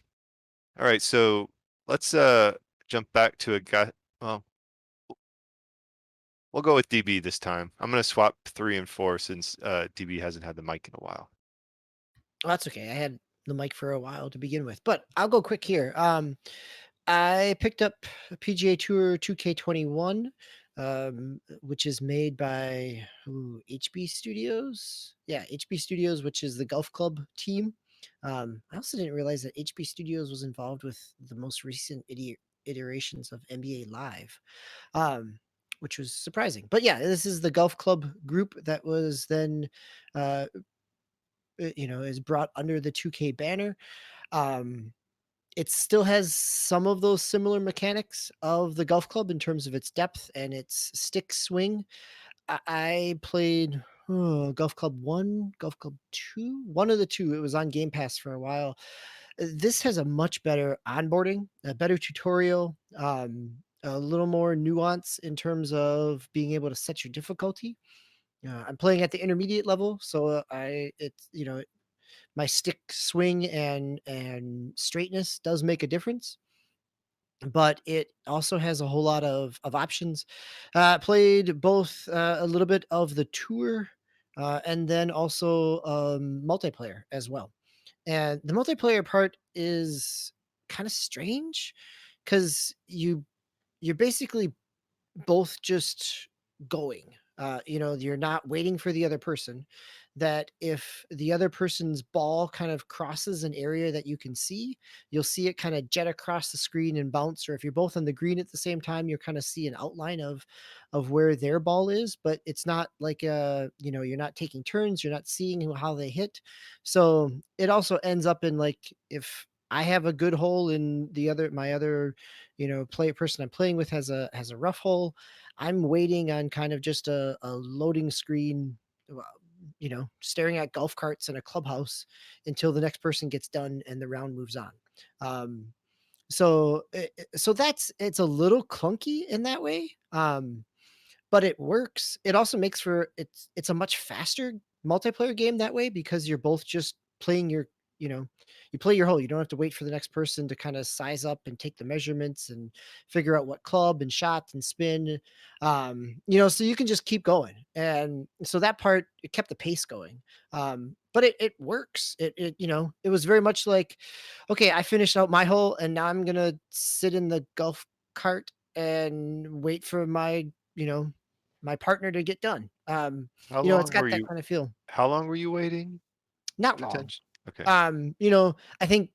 right. So let's jump back to a guy. Well, we'll go with DB this time. I'm gonna swap 3 and 4 since DB hasn't had the mic in a while. Well, that's okay. I had the mic for a while to begin with, but I'll go quick here. I picked up PGA Tour 2K21, which is made by HB Studios. Yeah, HB Studios, which is the golf club team. I also didn't realize that HB Studios was involved with the most recent iterations of NBA Live, which was surprising. But yeah, this is the golf club group that was then, uh, is brought under the 2K banner. Um, it still has some of those similar mechanics of the golf club in terms of its depth and its stick swing. I played Golf Club 1, Golf Club 2, one of the two. It was on Game Pass for a while. This has a much better onboarding, a better tutorial, a little more nuance in terms of being able to set your difficulty. I'm playing at the intermediate level, so my stick swing and straightness does make a difference, but it also has a whole lot of options. Played both a little bit of the tour, and then also multiplayer as well. And the multiplayer part is kind of strange because you're basically both just going. You're not waiting for the other person. That if the other person's ball kind of crosses an area that you can see, you'll see it kind of jet across the screen and bounce. Or if you're both on the green at the same time, you'll kind of see an outline of where their ball is. But it's not like you're not taking turns. You're not seeing how they hit. So it also ends up in like if I have a good hole and my other play person I'm playing with has a rough hole. I'm waiting on kind of just a loading screen, staring at golf carts in a clubhouse until the next person gets done and the round moves on. Um, so it's a little clunky in that way. But it works. It also makes for it's a much faster multiplayer game that way because you're both just playing you know, you play your hole. You don't have to wait for the next person to kind of size up and take the measurements and figure out what club and shot and spin. So you can just keep going. And so that part it kept the pace going. But it works. It was very much like, okay, I finished out my hole and now I'm gonna sit in the golf cart and wait for my partner to get done. How It's long got were that you? kind of feel. How long were you waiting? Not long. Potential. Okay. I think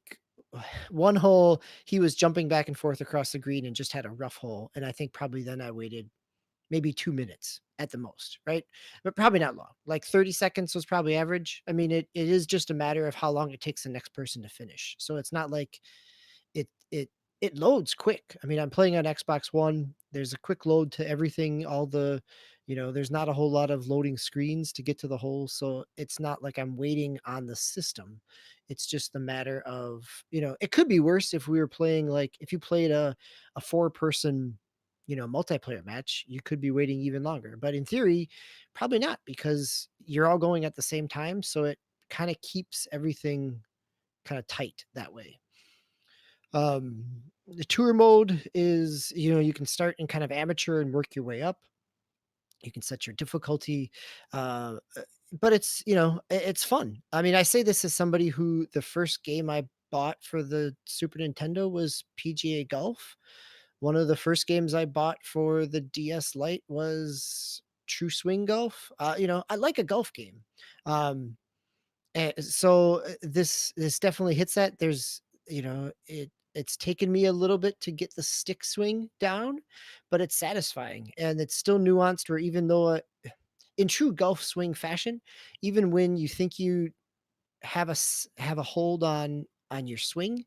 one hole he was jumping back and forth across the green and just had a rough hole, and I think probably then I waited maybe 2 minutes at the most, right? But probably not long. Like 30 seconds was probably average. I mean, it is just a matter of how long it takes the next person to finish. So it's not like it it it loads quick. I mean, I'm playing on Xbox One. There's a quick load to everything, all the, there's not a whole lot of loading screens to get to the hole, so it's not like I'm waiting on the system. It's just a matter of, it could be worse if we were playing, like if you played a four-person, multiplayer match, you could be waiting even longer. But in theory, probably not, because you're all going at the same time, so it kind of keeps everything kind of tight that way. Um, the tour mode is, you can start in kind of amateur and work your way up. You can set your difficulty, but it's, it's fun. I mean, I say this as somebody who the first game I bought for the Super Nintendo was PGA Golf. One of the first games I bought for the DS Lite was True Swing Golf. I like a golf game. This definitely hits that. There's, it's taken me a little bit to get the stick swing down, but it's satisfying and it's still nuanced. Where even though, in true golf swing fashion, even when you think you have a hold on your swing,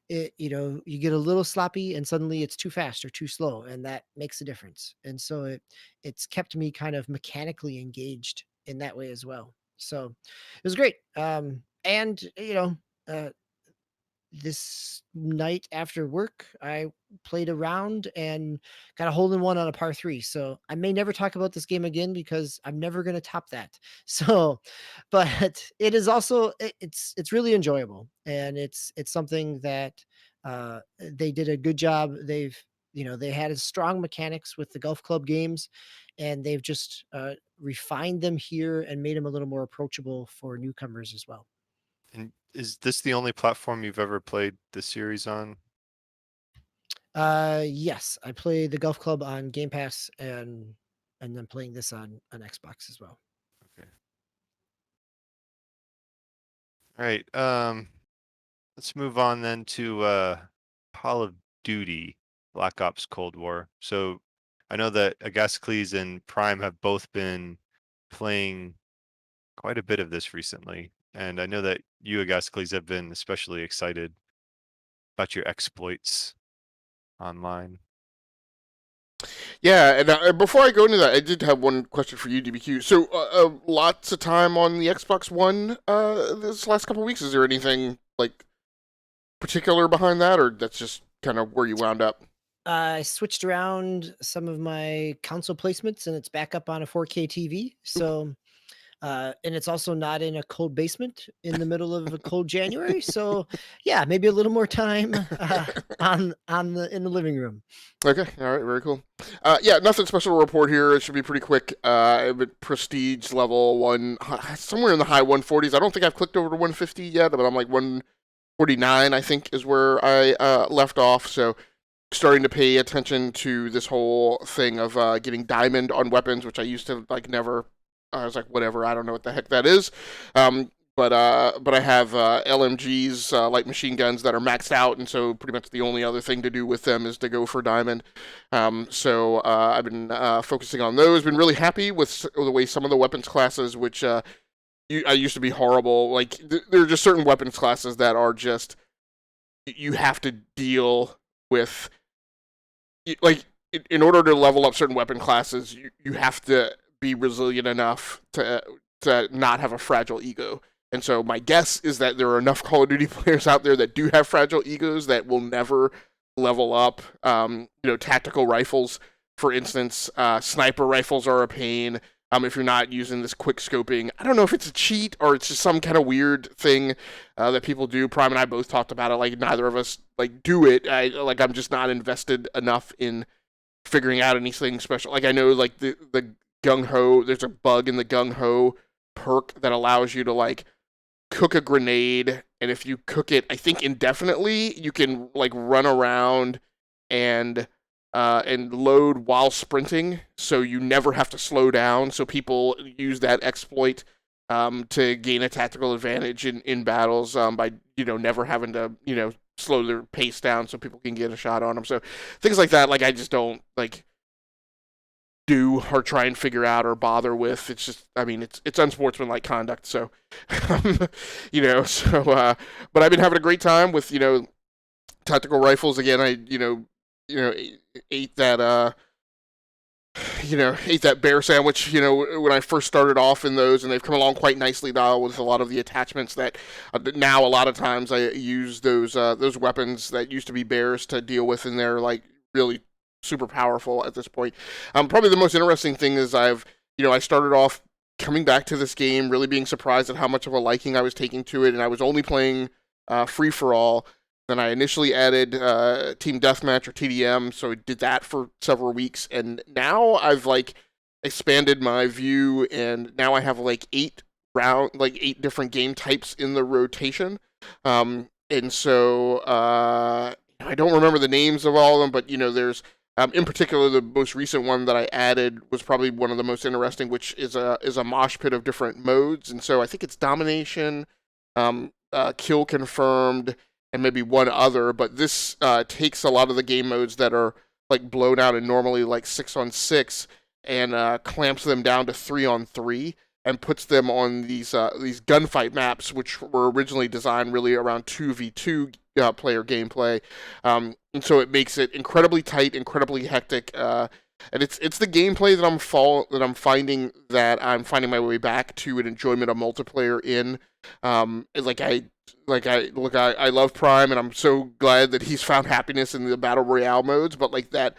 you get a little sloppy and suddenly it's too fast or too slow, and that makes a difference. And so it's kept me kind of mechanically engaged in that way as well. So it was great. And uh, this night after work, I played around and got a hole in one on a par three. So I may never talk about this game again because I'm never going to top that. So, but it is also, it's really enjoyable, and it's something that they did a good job. They had strong mechanics with the golf club games, and they've just refined them here and made them a little more approachable for newcomers as well. And is this the only platform you've ever played the series on? Yes, I play the golf club on Game Pass, and then playing this on Xbox as well. Okay. All right. Let's move on then to Call of Duty Black Ops Cold War. So I know that Agascles and Prime have both been playing quite a bit of this recently, and I know that you, Agascles, have been especially excited about your exploits online. Yeah, and before I go into that, I did have one question for you, DBQ. So, lots of time on the Xbox One this last couple of weeks. Is there anything like particular behind that, or that's just kind of where you wound up? I switched around some of my console placements, and it's back up on a 4K TV. So, and it's also not in a cold basement in the middle of a cold January. So, yeah, maybe a little more time on the in the living room. Okay, all right, very cool. Yeah, nothing special to report here. It should be pretty quick. I'm at prestige level one, somewhere in the high 140s. I don't think I've clicked over to 150 yet, but I'm like 149, I think, is where I left off. So, starting to pay attention to this whole thing of getting diamond on weapons, which I used to like never. I was like, whatever, I don't know what the heck that is. But I have LMGs, light machine guns that are maxed out, and so pretty much the only other thing to do with them is to go for diamond. So I've been focusing on those. Been really happy with the way some of the weapons classes, which I used to be horrible. Like there are just certain weapons classes that are just you have to deal with. Like in order to level up certain weapon classes, you have to be resilient enough to not have a fragile ego. And so my guess is that there are enough Call of Duty players out there that do have fragile egos that will never level up. Tactical rifles, for instance, sniper rifles are a pain. If you're not using this quick scoping, I don't know if it's a cheat or it's just some kind of weird thing that people do. Prime and I both talked about it. Like neither of us like do it. I'm just not invested enough in figuring out anything special. Like I know like the gung ho. There's a bug in the gung ho perk that allows you to like cook a grenade, and if you cook it, I think indefinitely, you can like run around and load while sprinting, so you never have to slow down. So people use that exploit to gain a tactical advantage in battles by never having to slow their pace down, so people can get a shot on them. So things like that, like I just don't like. do or try and figure out or bother with. It's just, I mean, it's unsportsmanlike conduct. So, you know, so, but I've been having a great time with, you know, tactical rifles. Again, I, ate that, ate that bear sandwich, you know, when I first started off in those, and they've come along quite nicely now with a lot of the attachments that now a lot of times I use those weapons that used to be bears to deal with, and they're like really super powerful at this point. Probably the most interesting thing is I started off coming back to this game, really being surprised at how much of a liking I was taking to it, and I was only playing free for all. Then I initially added Team Deathmatch or TDM, so I did that for several weeks, and now I've like expanded my view, and now I have like 8 different game types in the rotation, and so I don't remember the names of all of them, but you know, there's in particular, the most recent one that I added was probably one of the most interesting, which is a mosh pit of different modes. And so I think it's domination, kill confirmed, and maybe one other. But this takes a lot of the game modes that are like blown out and normally like 6-on-6 and clamps them down to 3-on-3 and puts them on these gunfight maps, which were originally designed really around 2v2 player gameplay. And so it makes it incredibly tight, incredibly hectic, and it's the gameplay that I'm finding my way back to an enjoyment of multiplayer in. I love Prime, and I'm so glad that he's found happiness in the battle royale modes. But like that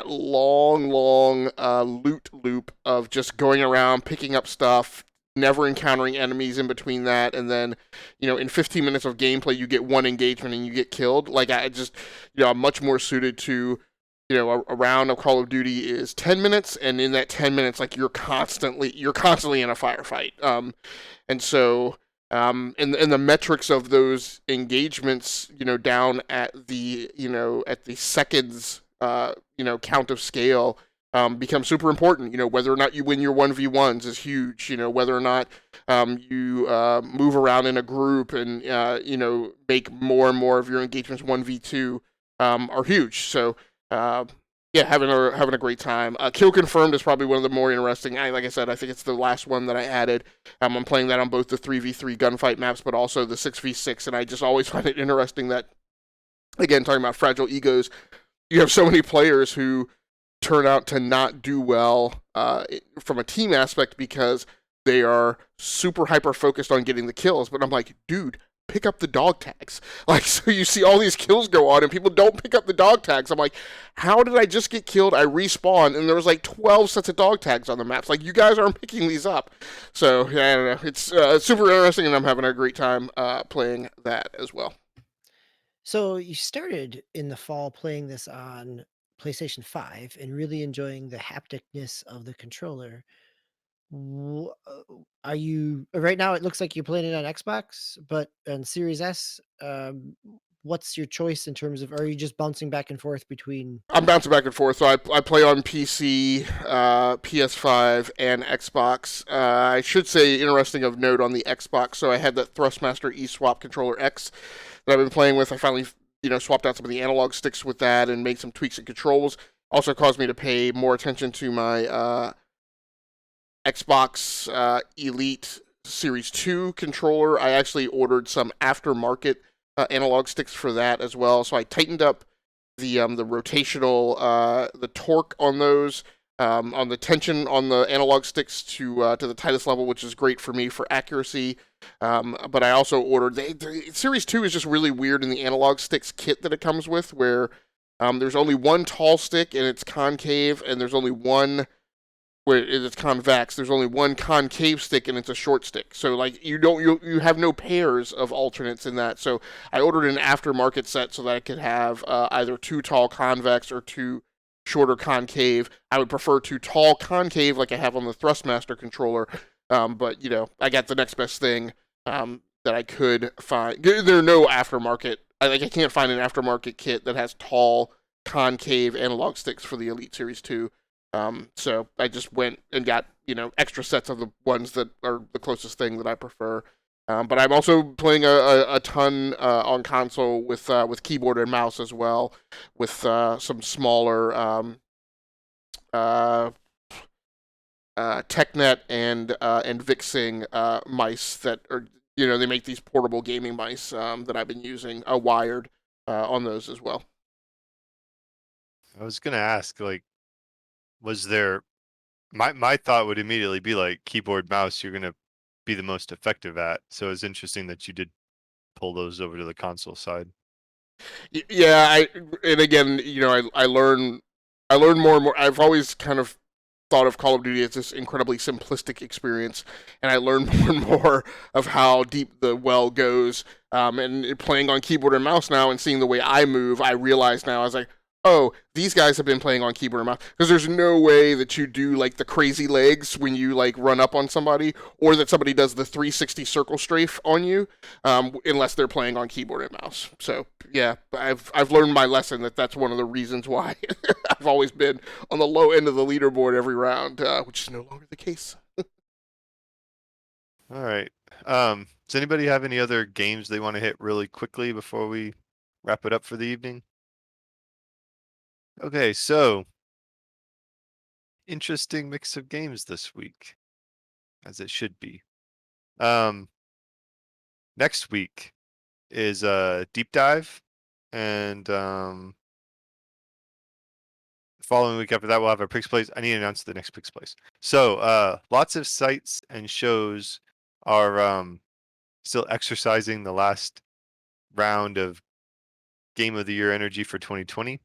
long loot loop of just going around picking up stuff, never encountering enemies in between that, and then, you know, in 15 minutes of gameplay you get one engagement and you get killed. Like I'm much more suited to, you know, a round of Call of Duty is 10 minutes, and in that 10 minutes, like you're constantly in a firefight. And so and the metrics of those engagements, you know, down at the seconds count of scale become super important. You know, whether or not you win your 1v1s is huge. You know, whether or not you move around in a group and make more and more of your engagements 1v2 are huge. So having a great time. Kill confirmed is probably one of the more interesting. Like I said, I think it's the last one that I added. I'm playing that on both the 3v3 gunfight maps, but also the 6v6, and I just always find it interesting that, again, talking about fragile egos, you have so many players who turn out to not do well from a team aspect because they are super hyper focused on getting the kills. But I'm like, dude, pick up the dog tags. Like, so you see all these kills go on and people don't pick up the dog tags. I'm like, how did I just get killed? I respawn and there was like 12 sets of dog tags on the maps. Like, you guys aren't picking these up. So yeah, I don't know. It's super interesting, and I'm having a great time playing that as well. So you started in the fall playing this on PlayStation 5 and really enjoying the hapticness of the controller. Are you right now? It looks like you're playing it on Xbox, but on Series S, what's your choice in terms of? Are you just bouncing back and forth between? I'm bouncing back and forth. So I play on PC, PS5, and Xbox. I should say, interesting of note on the Xbox. So I had that Thrustmaster eSwap Controller X that I've been playing with. I finally, swapped out some of the analog sticks with that and made some tweaks and controls. Also caused me to pay more attention to my Xbox Elite Series 2 controller. I actually ordered some aftermarket analog sticks for that as well. So I tightened up the rotational, the torque on those, on the tension on the analog sticks to the tightest level, which is great for me for accuracy. But I also ordered the Series 2 is just really weird in the analog sticks kit that it comes with, where there's only one tall stick and it's concave, and there's only one where it's convex. There's only one concave stick and it's a short stick. So like you have no pairs of alternates in that. So I ordered an aftermarket set so that I could have either 2 tall convex or 2 shorter concave. I would prefer 2 tall concave like I have on the Thrustmaster controller. But I got the next best thing that I could find. There are no aftermarket. I can't find an aftermarket kit that has tall concave analog sticks for the Elite Series 2. So I just went and got, extra sets of the ones that are the closest thing that I prefer. But I'm also playing a ton on console with keyboard and mouse as well, with some smaller TechNet and Vixing mice that are, they make these portable gaming mice that I've been using, wired on those as well. I was gonna ask, like, was there? My thought would immediately be like keyboard mouse. You're gonna be the most effective at. So it's interesting that you did pull those over to the console side. Yeah, and again, I learn more and more. I've always kind of thought of Call of Duty as this incredibly simplistic experience, and I learned more and more of how deep the well goes. And playing on keyboard and mouse now and seeing the way I move, I realize now, I was like, oh, these guys have been playing on keyboard and mouse, because there's no way that you do like the crazy legs when you like run up on somebody, or that somebody does the 360 circle strafe on you, unless they're playing on keyboard and mouse. So yeah, I've learned my lesson that that's one of the reasons why I've always been on the low end of the leaderboard every round, which is no longer the case. All right. Does anybody have any other games they want to hit really quickly before we wrap it up for the evening? Okay, so interesting mix of games this week, as it should be. Next week is a deep dive, and the following week after that we'll have our picks plays. I need to announce the next picks plays. So lots of sites and shows are still exercising the last round of Game of the Year energy for 2020.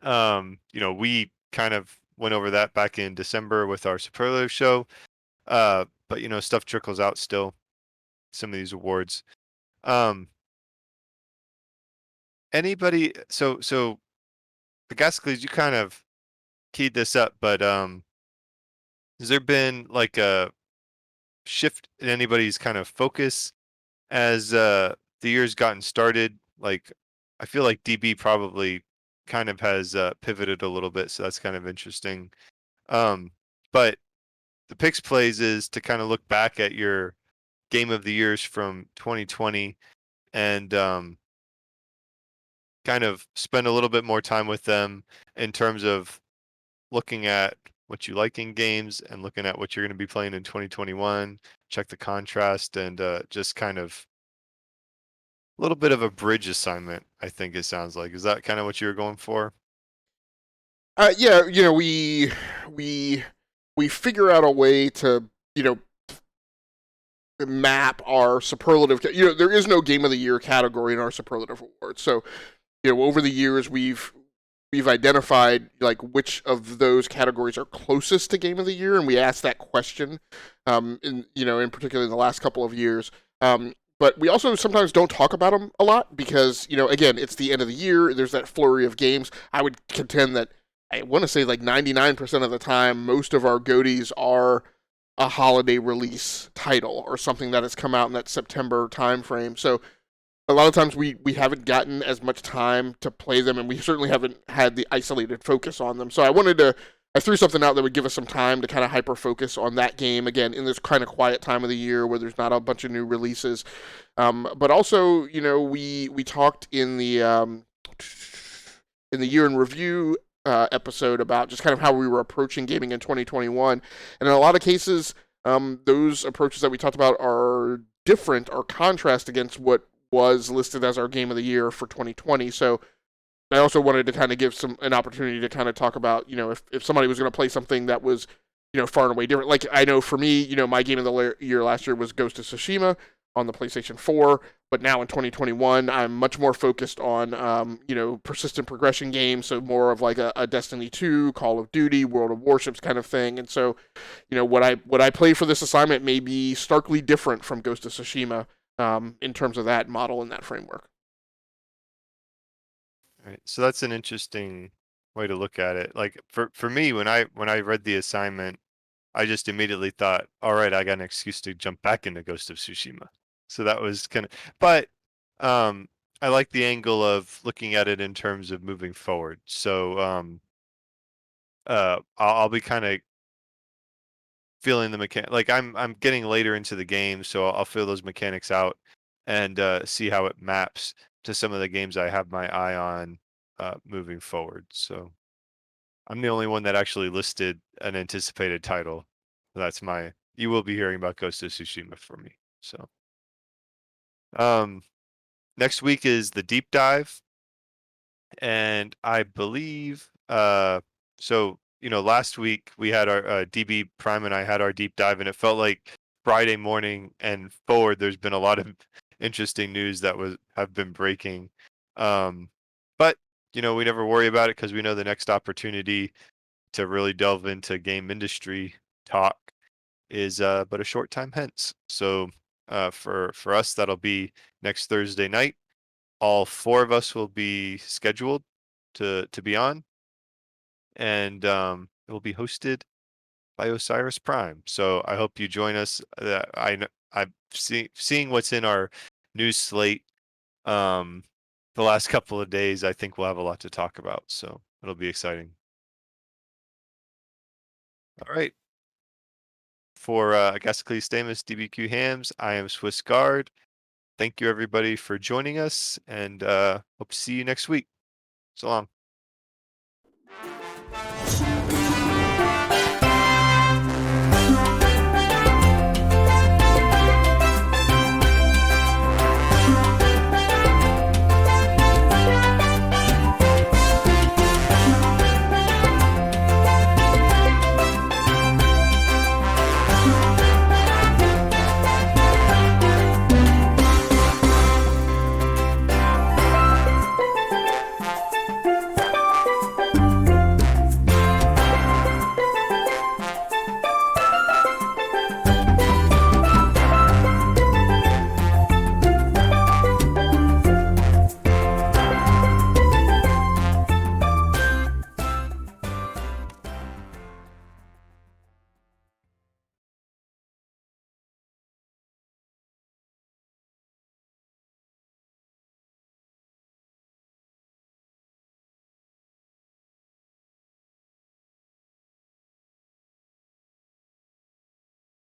We kind of went over that back in December with our superlative show. But stuff trickles out still. Some of these awards. Anybody? So the Gascles, you kind of keyed this up, but has there been like a shift in anybody's kind of focus as the year's gotten started? Like, I feel like DB probably kind of has pivoted a little bit, so that's kind of interesting. But the picks plays is to kind of look back at your game of the years from 2020 and kind of spend a little bit more time with them in terms of looking at what you like in games and looking at what you're going to be playing in 2021. Check the contrast and just kind of a little bit of a bridge assignment, I think it sounds like. Is that kind of what you were going for? Yeah, we figure out a way to map our superlative. There is no Game of the Year category in our superlative awards. So over the years we've identified like which of those categories are closest to Game of the Year, and we asked that question. In particular in the last couple of years. But we also sometimes don't talk about them a lot because, again, it's the end of the year. There's that flurry of games. I would contend that I want to say like 99% of the time, most of our GOTYs are a holiday release title or something that has come out in that September timeframe. So a lot of times we haven't gotten as much time to play them, and we certainly haven't had the isolated focus on them. So I threw something out that would give us some time to kind of hyper focus on that game again in this kind of quiet time of the year where there's not a bunch of new releases. But also, we talked in the year in review episode about just kind of how we were approaching gaming in 2021, and in a lot of cases, those approaches that we talked about are different or contrast against what was listed as our game of the year for 2020. So I also wanted to kind of give an opportunity to kind of talk about, if somebody was going to play something that was, far and away different. Like I know for me, my game of the year last year was Ghost of Tsushima on the PlayStation 4, but now in 2021, I'm much more focused on, persistent progression games, so more of like a Destiny 2, Call of Duty, World of Warships kind of thing. And so, what I play for this assignment may be starkly different from Ghost of Tsushima in terms of that model and that framework. Right. So that's an interesting way to look at it. Like for me, when I read the assignment, I just immediately thought, all right, I got an excuse to jump back into Ghost of Tsushima. So that was kind of, but I like the angle of looking at it in terms of moving forward. So I'll be kind of feeling the mechanic. Like I'm getting later into the game, so I'll feel those mechanics out and see how it maps to some of the games I have my eye on moving forward. So I'm the only one that actually listed an anticipated title. That's you will be hearing about Ghost of Tsushima from me. So, next week is the deep dive, and I believe, so, last week we had our, DB Prime and I had our deep dive, and it felt like Friday morning and forward, there's been a lot of interesting news that have been breaking. But, we never worry about it because we know the next opportunity to really delve into game industry talk is but a short time hence. So for us, that'll be next Thursday night. All four of us will be scheduled to be on, and it will be hosted by Osiris Prime. So I hope you join us. I'm seeing what's in our news slate the last couple of days. I think we'll have a lot to talk about, so it'll be exciting. All right. For Gasicles Stamus, DBQ Hams, I am Swiss Guard. Thank you everybody for joining us, and hope to see you next week. So long.